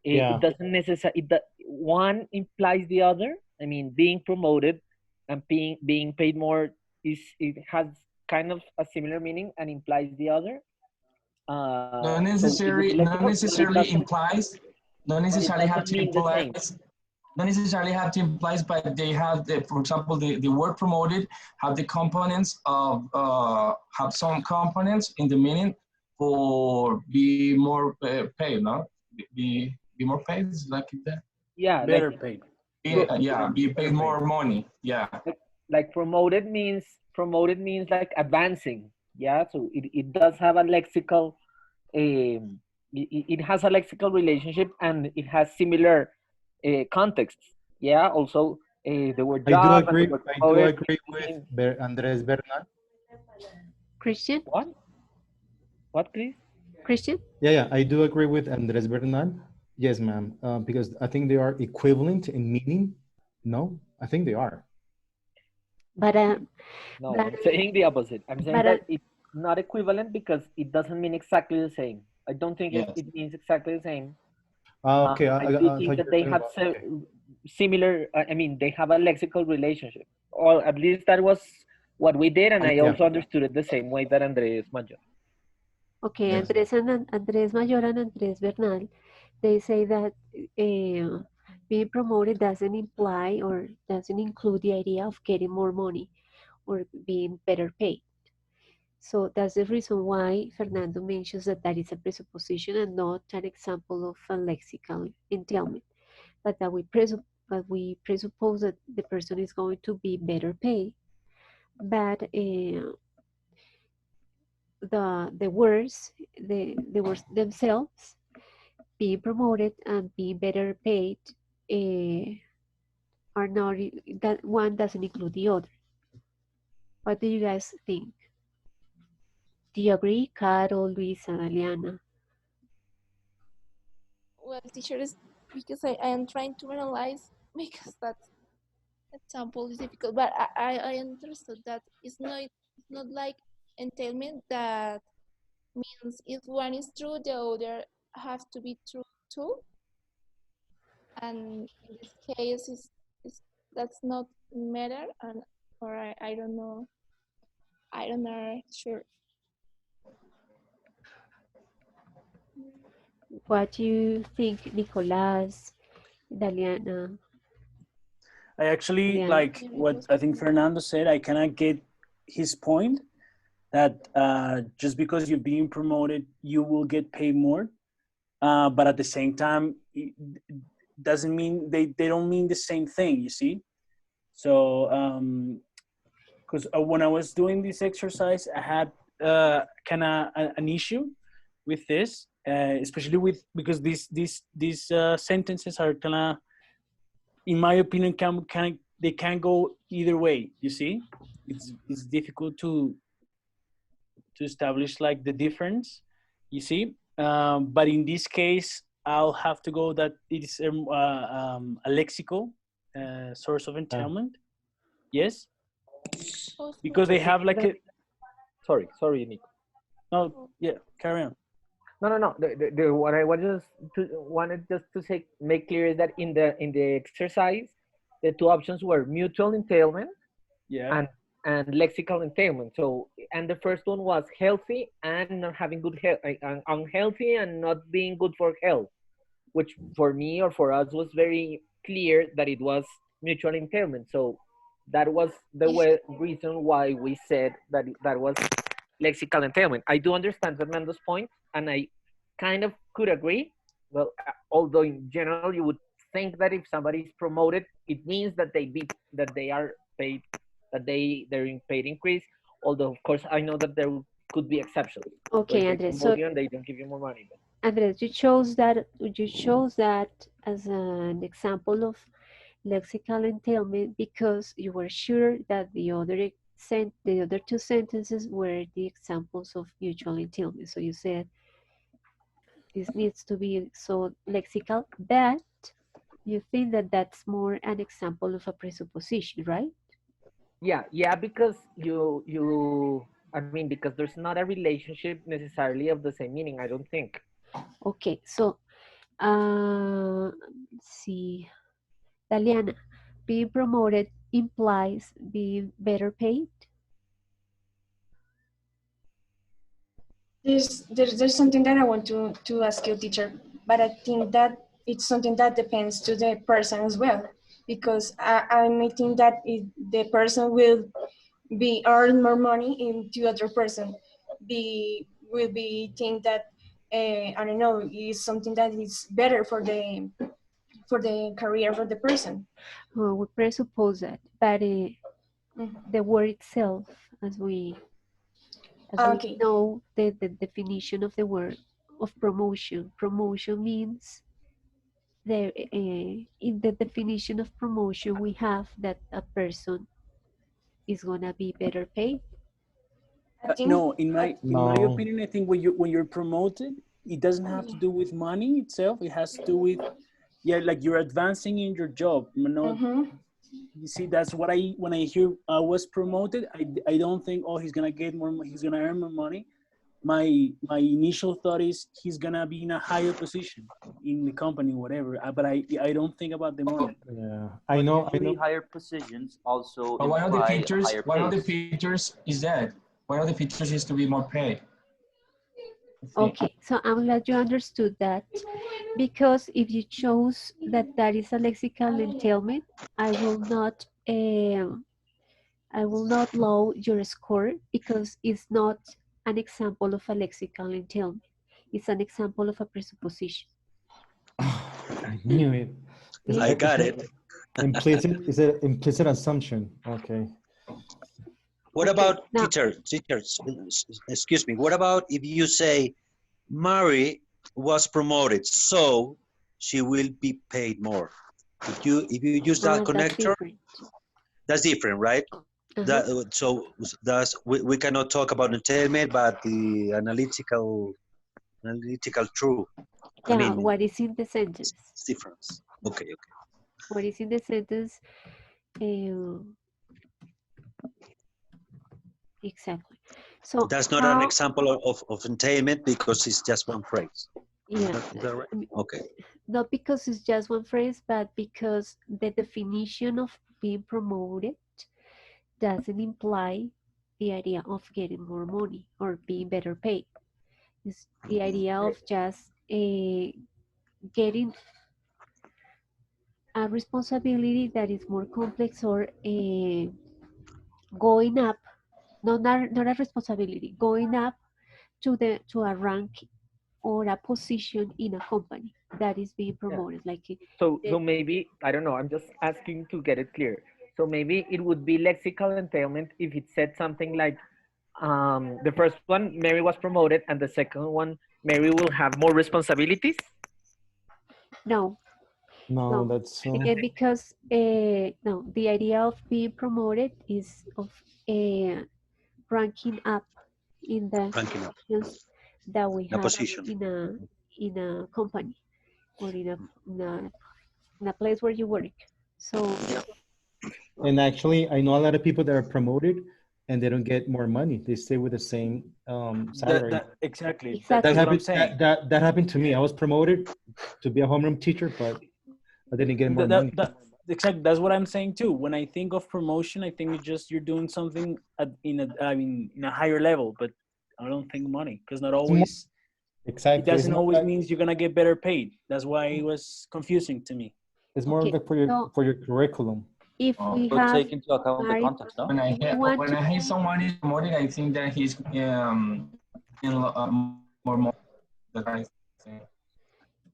it doesn't necessarily, one implies the other. I mean, being promoted and being paid more it has kind of a similar meaning and implies the other. Not necessarily implies. not but it necessarily have doesn't to mean the imply, same. not necessarily have to imply, but they have the, for example, the word promoted have the components of, have some components in the meaning for be more paid, no? Be more paid, is like that? Yeah, Better paid. Yeah, be paid better more money, yeah. like promoted means like advancing. Yeah, so it does have a lexical it has a lexical relationship, and it has similar contexts. Yeah, also the word I do job and the agree. word I do promoted agree with mean Andres Bernal. Christian? What, please? Christian? Yeah, I do agree with Andres Bernal. Yes, ma'am, because I think they are equivalent in meaning. No, I think they are. But No, but I'm saying the opposite. I'm saying but that it's not equivalent because it doesn't mean exactly the same. I don't think Yes. it means exactly the same. Okay, I do I think thought that you were they talking have about, okay. similar, I mean, they have a lexical relationship, or at least that was what we did, and I Yeah. also understood it the same way that Andres Mayor. okay, Yes. Andres Mayor and Andres Bernal, they say that being promoted doesn't imply or doesn't include the idea of getting more money or being better paid. So that's the reason why Fernando mentions that that is a presupposition and not an example of a lexical entailment, but that we presuppose that the person is going to be better paid, but the words themselves, being promoted and being better paid, are not, that one doesn't include the other. What do you guys think? Do you agree, Carol, Luisa, Aliana? Well, teacher, is because I am trying to analyze because that example is difficult, but I understood that it's not like entailment that means if one is true, the other have to be true too. And in this case, is that's not matter, and or I don't know. I don't know. Sure. What do you think, Nicolas, Daliana? I actually Adriana? like what I think Fernando said. I cannot get his point that just because you're being promoted, you will get paid more. But at the same time, it doesn't mean they don't mean the same thing, you see? So, because when I was doing this exercise, I had kind of an issue with this, especially because these sentences are kind of, in my opinion, they can go either way. You see, it's difficult to establish like the difference. You see, but in this case, I'll have to go that it is a lexical source of entailment. Yes, because they have like a. Sorry, Nico. No, yeah, carry on. No. What I wanted just to say, make clear is that in the exercise, the two options were mutual entailment, yeah, and lexical entailment. So, and the first one was healthy and not having good health, unhealthy and not being good for health, which for me or for us was very clear that it was mutual entailment. So that was the reason why we said that that was lexical entailment. I do understand Fernando's point, and I kind of could agree. Well, although in general you would think that if somebody is promoted, it means that they are paid, that their paid increase. Although of course I know that there could be exceptions. Okay, They Andres. promote So, you and they don't give you more money. But Andres, you chose that as an example of lexical entailment because you were sure that the other two sentences were the examples of mutual entailment. So you said this needs to be so lexical, but you think that that's more an example of a presupposition, right? yeah, because I mean, because there's not a relationship necessarily of the same meaning, I don't think. Okay, so let's see, Daliana, being promoted implies being better paid. There's something that I want to ask you, teacher, but I think that it's something that depends to the person as well, because I may think that the person will be earn more money in the other person will be think that I don't know, is something that is better for the career for the person. We presuppose that, but the word itself, as we Okay. know the definition of the word of promotion. Promotion means in the definition of promotion we have that a person is gonna be better paid. No, in my No. opinion, I think when you're promoted, it doesn't have to do with money itself. It has to do with like you're advancing in your job. Not, you see, that's what when I hear I was promoted, I don't think, oh, he's gonna get more, he's gonna earn more money. My initial thought is he's gonna be in a higher position in the company, whatever. But I don't think about the money. Yeah, But I know. usually higher positions also But imply higher one of the pays. features is that one of the features is to be more paid. Okay, so I'm glad you understood that, because if you chose that is a lexical entailment, I will not lower your score, because it's not an example of a lexical entailment. It's an example of a presupposition. I knew it. I got it. Implicit is an implicit assumption. Okay. What Okay, about now- teachers? Excuse me. What about if you say Mary was promoted, so she will be paid more? If you use that That's connector, different. that's different, right? That that's we cannot talk about entailment, but the analytical truth. I Yeah, mean, what is in the sentence? it's difference. Okay. What is in the sentence? Exactly. So That's not an example of entailment because it's just one phrase. Yeah. Is that right? Okay. Not because it's just one phrase, but because the definition of being promoted doesn't imply the idea of getting more money or being better paid. It's the idea of just getting a responsibility that is more complex, or going up, not a responsibility, going up to a rank or a position in a company that is being promoted. So maybe, I don't know, I'm just asking to get it clear. So maybe it would be lexical entailment if it said something like, the first one, Mary was promoted, and the second one, Mary will have more responsibilities? No. No, that's Because no, the idea of being promoted is of ranking up in the positions that we have in a company, or in a place where you work. So And actually, I know a lot of people that are promoted and they don't get more money. They stay with the same salary. Exactly. That That's what I'm happened. saying. That happened to me. I was promoted to be a homeroom teacher, but I didn't get more money. Exactly. That's what I'm saying too. When I think of promotion, I think it's just you're doing something in a higher level, but I don't think money, because not always. Exactly. It doesn't always mean you're gonna get better paid. That's why it was confusing to me. It's more like for your curriculum. If we But have take into account the context, no? When I hear someone is promoted, I think that he's more than I think.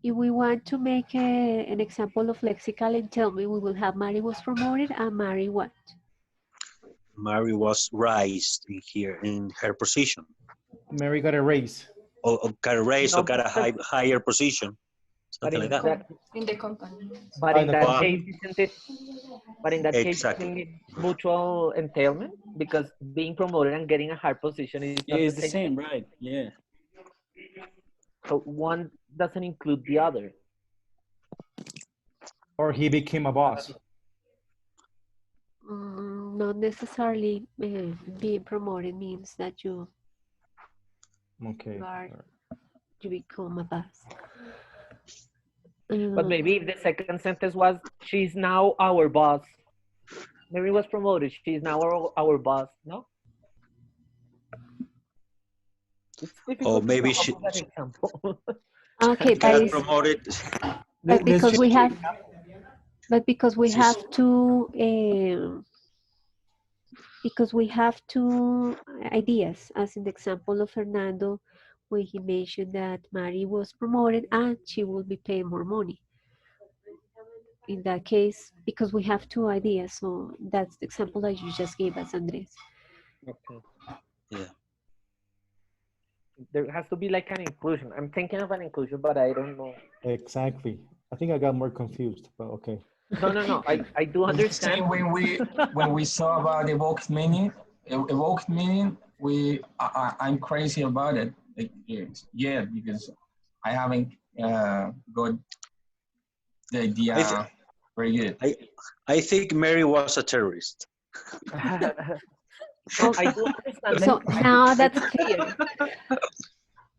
If we want to make an example of lexical entailment, we will have Mary was promoted and Mary what? Mary was raised in her position. Mary got a raise. Or got a raise, or got a higher position. Something like that. In the company. But in that case, isn't it? But in that case, isn't it mutual entailment? Because being promoted and getting a higher position is not it's the the same, same, right? Yeah. So one doesn't include the other. Or he became a boss. Not necessarily being promoted means that you become a boss. But maybe if the second sentence was, she's now our boss. Mary was promoted, she's now our boss, no? It's difficult Or maybe to come up with that example. Okay, got promoted. But Let's because we change have, it. but because we have two, ideas, as in the example of Fernando, when he mentioned that Mari was promoted and she will be paying more money. In that case, because we have two ideas, so that's the example that you just gave us, Andres. Okay. Yeah. There has to be like an inclusion. I'm thinking of an inclusion, but I don't know. Exactly. I think I got more confused, but okay. No. I do It's the understand. same when we saw about evoked meaning. Evoked meaning. I'm crazy about it. Yeah, because I haven't got the idea very good. I think Mary was a terrorist. No, I do understand. So now that's clear.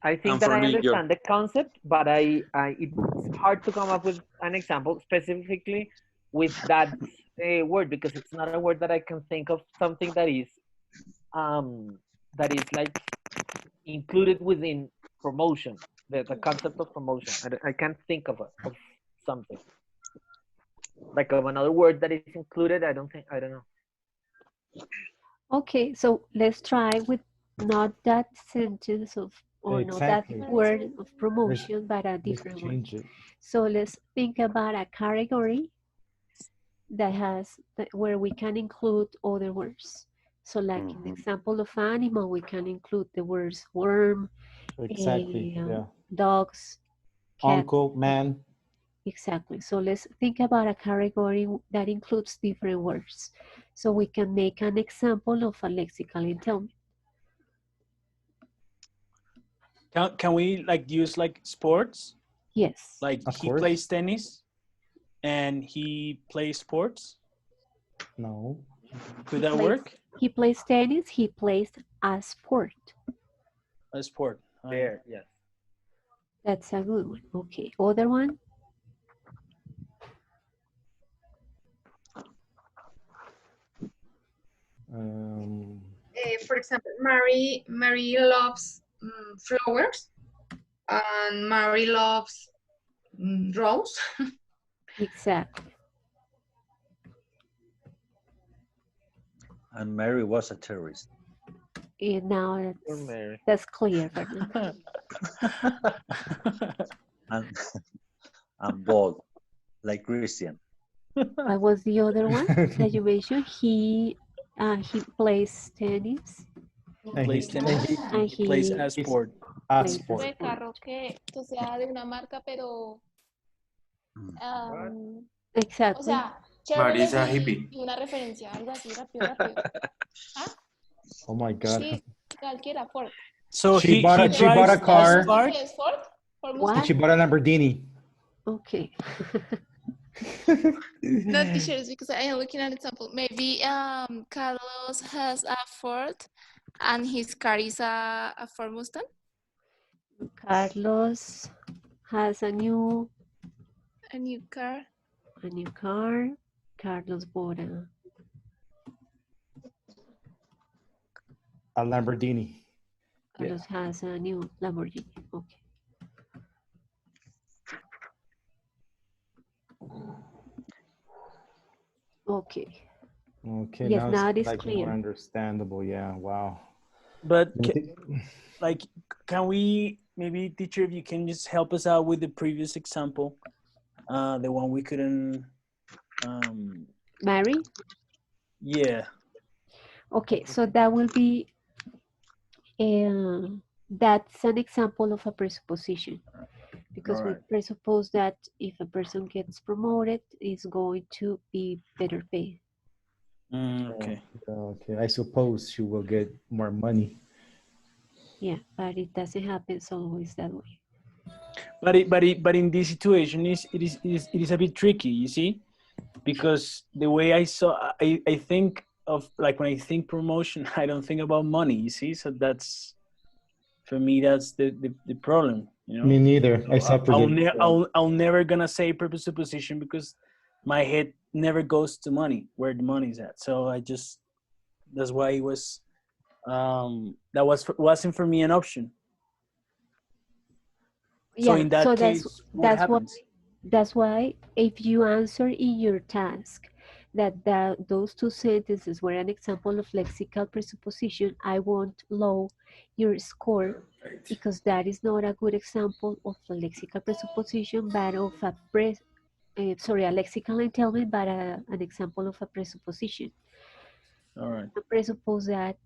I think I'm that from I New York. understand the concept, but it's hard to come up with an example specifically with that word, because it's not a word that I can think of something that is like included within promotion, the concept of promotion. I can't think of something like of another word that is included. I don't know. Okay, so let's try with not that sentence of, or not that Exactly. word of promotion, but a Let's different one. change it. So let's think about a category that has, where we can include other words. So like in the example of animal, we can include the words worm, Exactly. Yeah. dogs, cats. Uncle, man. Exactly. So let's think about a category that includes different words. So we can make an example of a lexical entailment. Can we like use like sports? Yes. Like Of he course. plays tennis and he plays sports? No. Could that work? He plays tennis, he plays a sport. A sport. There, yes. That's a good one. Okay. Other one? For example, Mary loves flowers, and Mary loves rose. Exactly. And Mary was a terrorist. And now that's clear, Fernando. and bold, like Christian. What was the other one that you mentioned? He plays tennis. Plays tennis. And He plays a sport. A plays sport. De carro que sea de una marca, pero o Exactly. sea, Chevrolet Marisa hippie. y una referencia, algo así, rápido. ¿Ah? Oh my God. Sí, cualquiera, Ford. So she he bought a car. ¿Qué es Ford? Ford What? And she bought a Lamborghini. Okay. No, teachers, because I am looking at an example. Maybe Carlos has a Ford and his car is a Ford Mustang. Carlos has a new car. A new car. Carlos bought a Lamborghini. Carlos has a new Lamborghini. Okay. Okay. Okay. Yes, now now it's it is like clear. more understandable. Yeah. Wow. But can we maybe, teacher, if you can just help us out with the previous example, the one we couldn't. Mary? Yeah. Okay, so that will be that's an example of a presupposition, because we presuppose that if a person gets promoted, is going to be better paid. Okay. Okay. I suppose she will get more money. Yeah, but it doesn't happen always that way. But in this situation, it is a bit tricky, you see, because the way I think of, like, when I think promotion, I don't think about money, you see, so that's, for me, that's the problem, you know. Me neither. I separated. I'll never gonna say presupposition because my head never goes to money, where the money's at. So that's why it was that wasn't for me an option. Yeah, so in that case, what happens? That's why if you answer in your task that those two sentences were an example of lexical presupposition, I won't lower your score because that is not a good example of a lexical presupposition, but of a a lexical entailment, but an example of a presupposition. All right. I presuppose that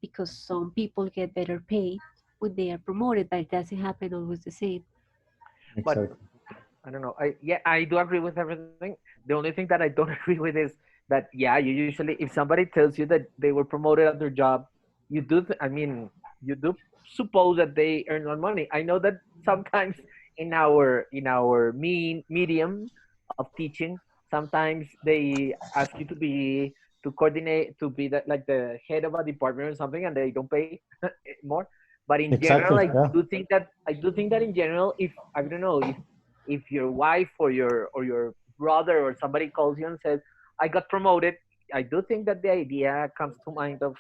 because some people get better paid when they are promoted, but it doesn't happen always the same. But Exactly. I don't know. I do agree with everything. The only thing that I don't agree with is that yeah, you usually if somebody tells you that they were promoted at their job, you do. I mean, you do suppose that they earn more money. I know that sometimes in our medium of teaching, sometimes they ask you to coordinate to be that like the head of a department or something, and they don't pay more. But in general, Exactly. Yeah. I do think that in general, if I don't know if your wife or your brother or somebody calls you and says, "I got promoted," I do think that the idea comes to mind of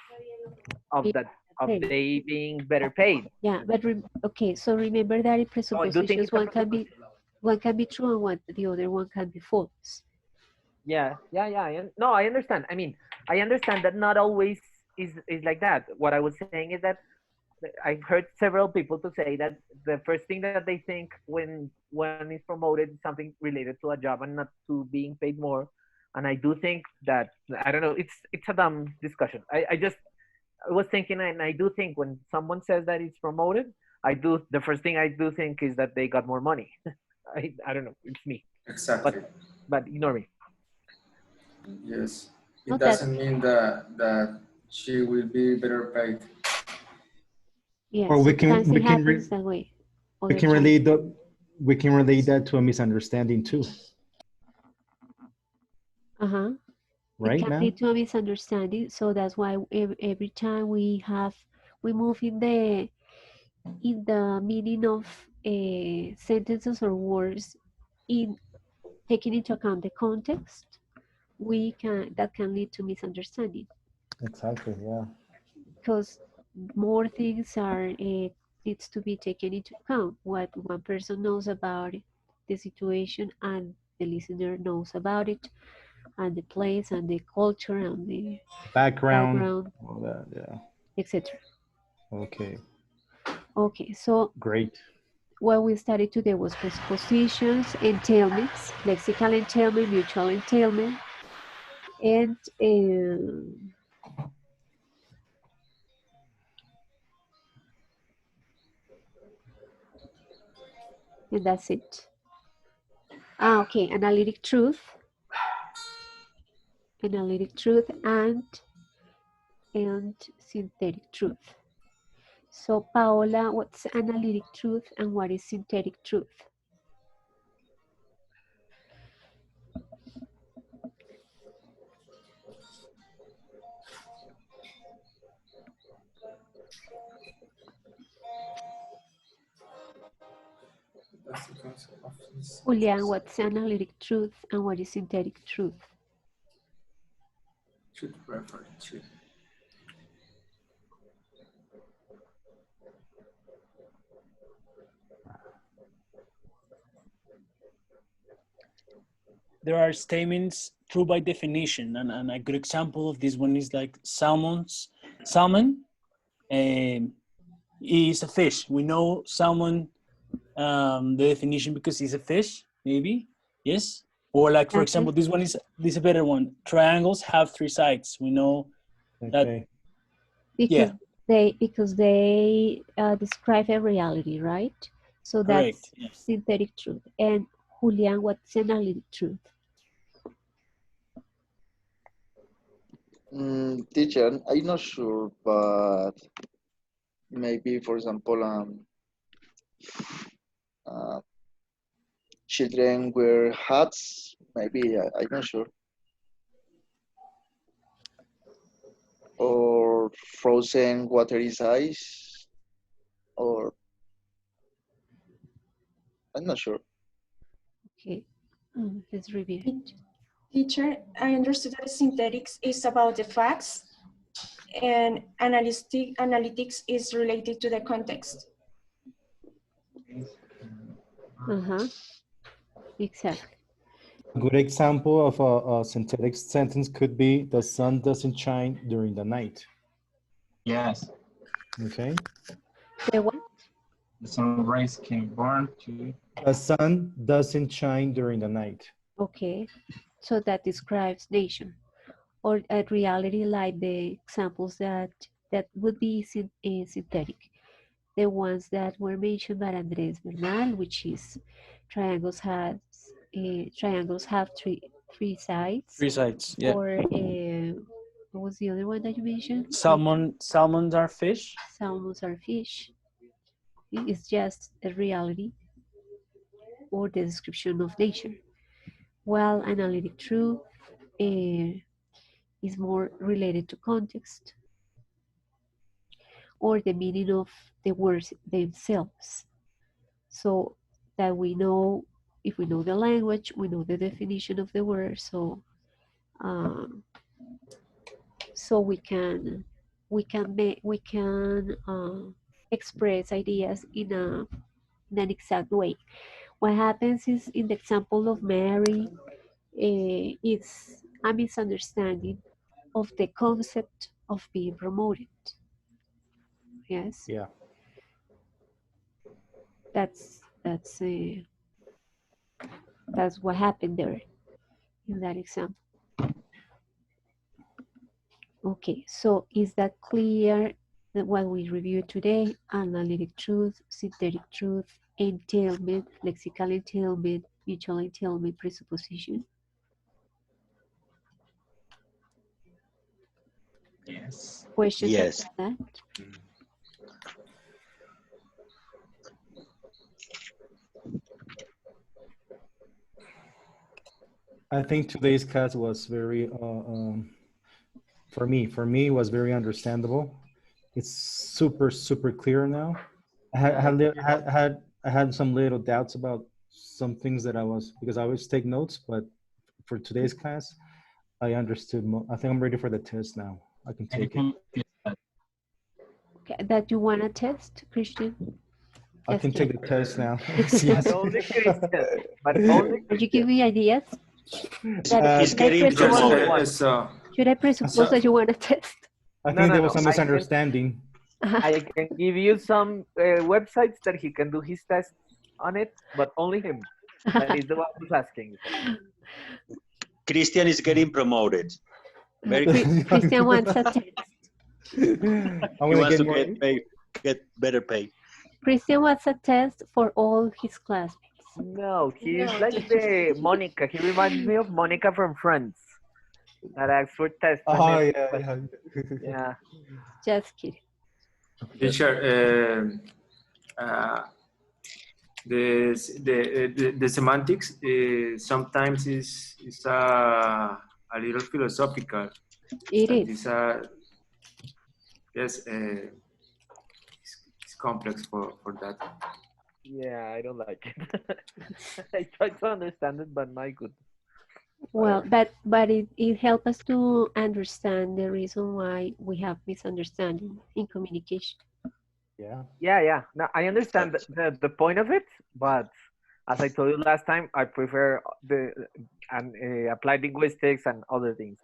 Being that of paid. they being better paid. Yeah, but okay, so remember that in So I do think presuppositions it's a one can be true and the other one can be false. yeah. No, I understand. I mean, I understand that not always is like that. What I was saying is that I've heard several people to say that the first thing that they think when one is promoted is something related to a job and not to being paid more. And I do think that I don't know. It's a dumb discussion. I was thinking, and I do think when someone says that it's promoted, I do the first thing I do think is that they got more money. I don't know. It's me, but Exactly. but ignore me. Yes. It Not that, doesn't mean that she will be better paid. yeah, Or sometimes it we can happens that way. we Other can times, relate that to a misunderstanding too, it right, can man? lead to a misunderstanding. So that's why every time we move in the meaning of sentences or words in taking into account the context, that can lead to misunderstanding Exactly. Yeah. because more things are needs to be taken into account. What one person knows about the situation and the listener knows about it, and the place and the culture and the Background. background, All that. Yeah. etc. Okay. Okay, so Great. what we studied today was presuppositions, entailments, lexical entailment, mutual entailment, and that's it. Okay, analytic truth, and synthetic truth. So Paola, what's analytic truth and what is synthetic truth? That's the concept of this. Julian, what's analytic truth and what is synthetic truth? Should refer to. There are statements true by definition, and a good example of this one is like salmon is a fish. We know salmon, the definition because it's a fish, maybe, yes. Or like, for Exactly. example, this is a better one. Triangles have 3 sides. We know that. Okay. Because Yeah. they describe a reality, right? So Correct. that's Yes. synthetic truth. And Julian, what's analytic truth? Teacher, I'm not sure, but maybe, for example, uh, children wear hats. Maybe I'm not sure. Or frozen water is ice. Or I'm not sure. Okay, let's review it. Teacher, I understood that synthetics is about the facts and analytics is related to the context. Exactly. A good example of a synthetic sentence could be the sun doesn't shine during the night. Yes. Okay. The what? The sunrise can burn too. The sun doesn't shine during the night. Okay. So that describes nation or a reality like the examples that would be synthetic. The ones that were mentioned by Andres Bernal, which is triangles have three sides. Three sides. Yeah. Or what was the other one that you mentioned? Salmons are fish. Salmons are fish. It's just a reality or the description of nature. While analytic truth is more related to context or the meaning of the words themselves. So that we know, if we know the language, we know the definition of the word. Um, so we can express ideas in an exact way. What happens is in the example of Mary, it's a misunderstanding of the concept of being promoted. Yes. Yeah. That's what happened there in that example. Okay, so is that clear that what we reviewed today? Analytic truth, synthetic truth, entailment, lexical entailment, mutual entailment, presupposition. Yes. Questions Yes. about that? I think today's class was very, for me, was very understandable. It's super clear now. I had some little doubts about some things that because I always take notes, but for today's class, I understood. I think I'm ready for the test now. I can take it. Okay, that you want to test, Christian? I can take the test now. But Yes. only Christian. But only Would you give me ideas? He's getting promoted. Should I presuppose that you want to test? I think there was a misunderstanding. I can give you some websites that he can do his tests on it, but only him. That is the one who's asking. Christian is getting promoted. Very Christian wants a test. He wants to get better pay. Christian wants a test for all his classmates. No, he's like the Monica. He reminds me of Monica from Friends. That asks for tests. Oh, yeah. Yeah. Just kidding. Teacher, the semantics sometimes is a little philosophical. It is. Yes, it's complex for that. Yeah, I don't like it. I try to understand it, but not good. Well, but it helps us to understand the reason why we have misunderstanding in communication. Yeah. Yeah. No, I understand the point of it, but as I told you last time, I prefer the applied linguistics and other things.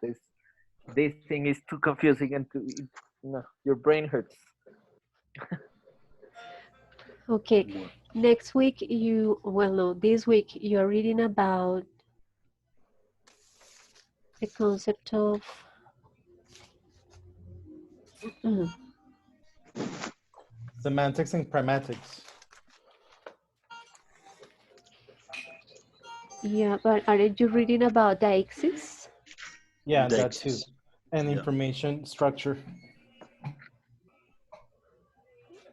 This thing is too confusing and your brain hurts. Okay, next week this week you're reading about the concept of semantics and pragmatics. Yeah, but aren't you reading about deixis? Yeah, that too. And information structure.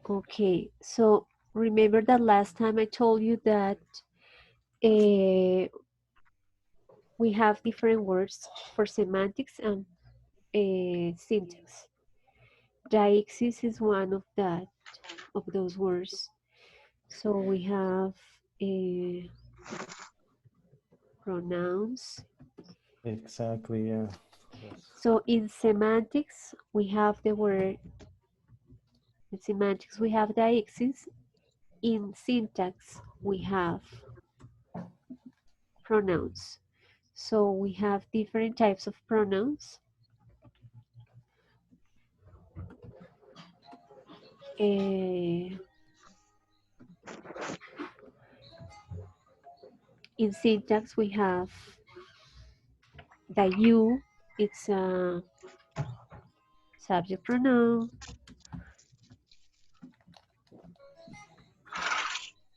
Okay, so remember that last time I told you that we have different words for semantics and syntax. Deixis is one of those words. So we have pronouns. Exactly, yeah. So in semantics, we have the word, in semantics, we have deixis. In syntax, we have pronouns. So we have different types of pronouns. In syntax, we have the you, it's a subject pronoun.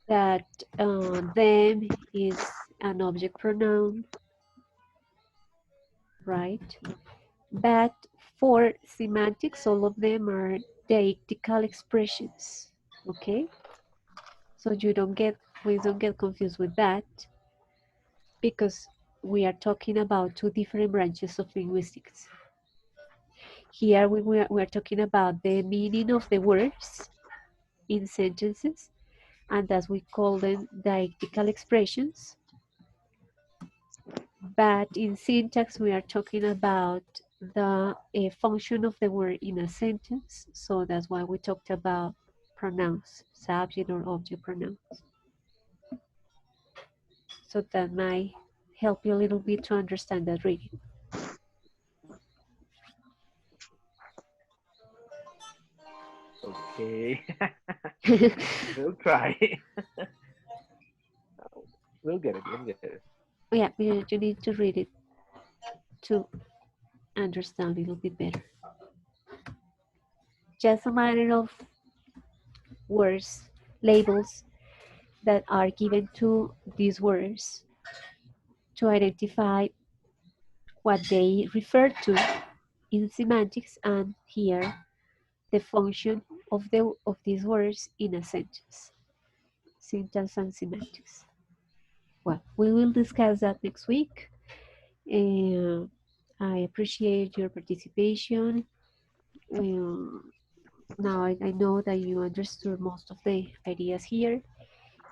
That them is an object pronoun, right? But for semantics, all of them are deictical expressions, okay? So please don't get confused with that, because we are talking about two different branches of linguistics. Here we're talking about the meaning of the words in sentences, and as we call them deictical expressions. But in syntax, we are talking about the function of the word in a sentence. So that's why we talked about pronouns, subject or object pronouns. So that might help you a little bit to understand that reading. Okay. We'll try. We'll get it. We'll get it. Yeah, you need to read it to understand a little bit better. Just a matter of words, labels that are given to these words to identify what they refer to in semantics, and here the function of these words in a sentence. Syntax and semantics. Well, we will discuss that next week. I appreciate your participation. Now I know that you understood most of the ideas here.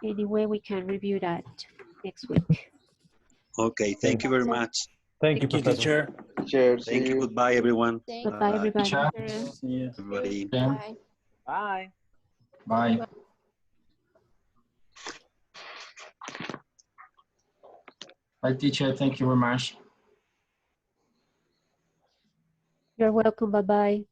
Anyway, we can review that next week. Okay, thank you very much. Thank you, Thank you, Professor. teacher. Cheers. See Thank you. you. Goodbye, everyone. Goodbye, everybody. Ciao. See you. Everybody. Bye. Bye. Bye. Bye, teacher. Thank you very much. You're welcome. Bye-bye.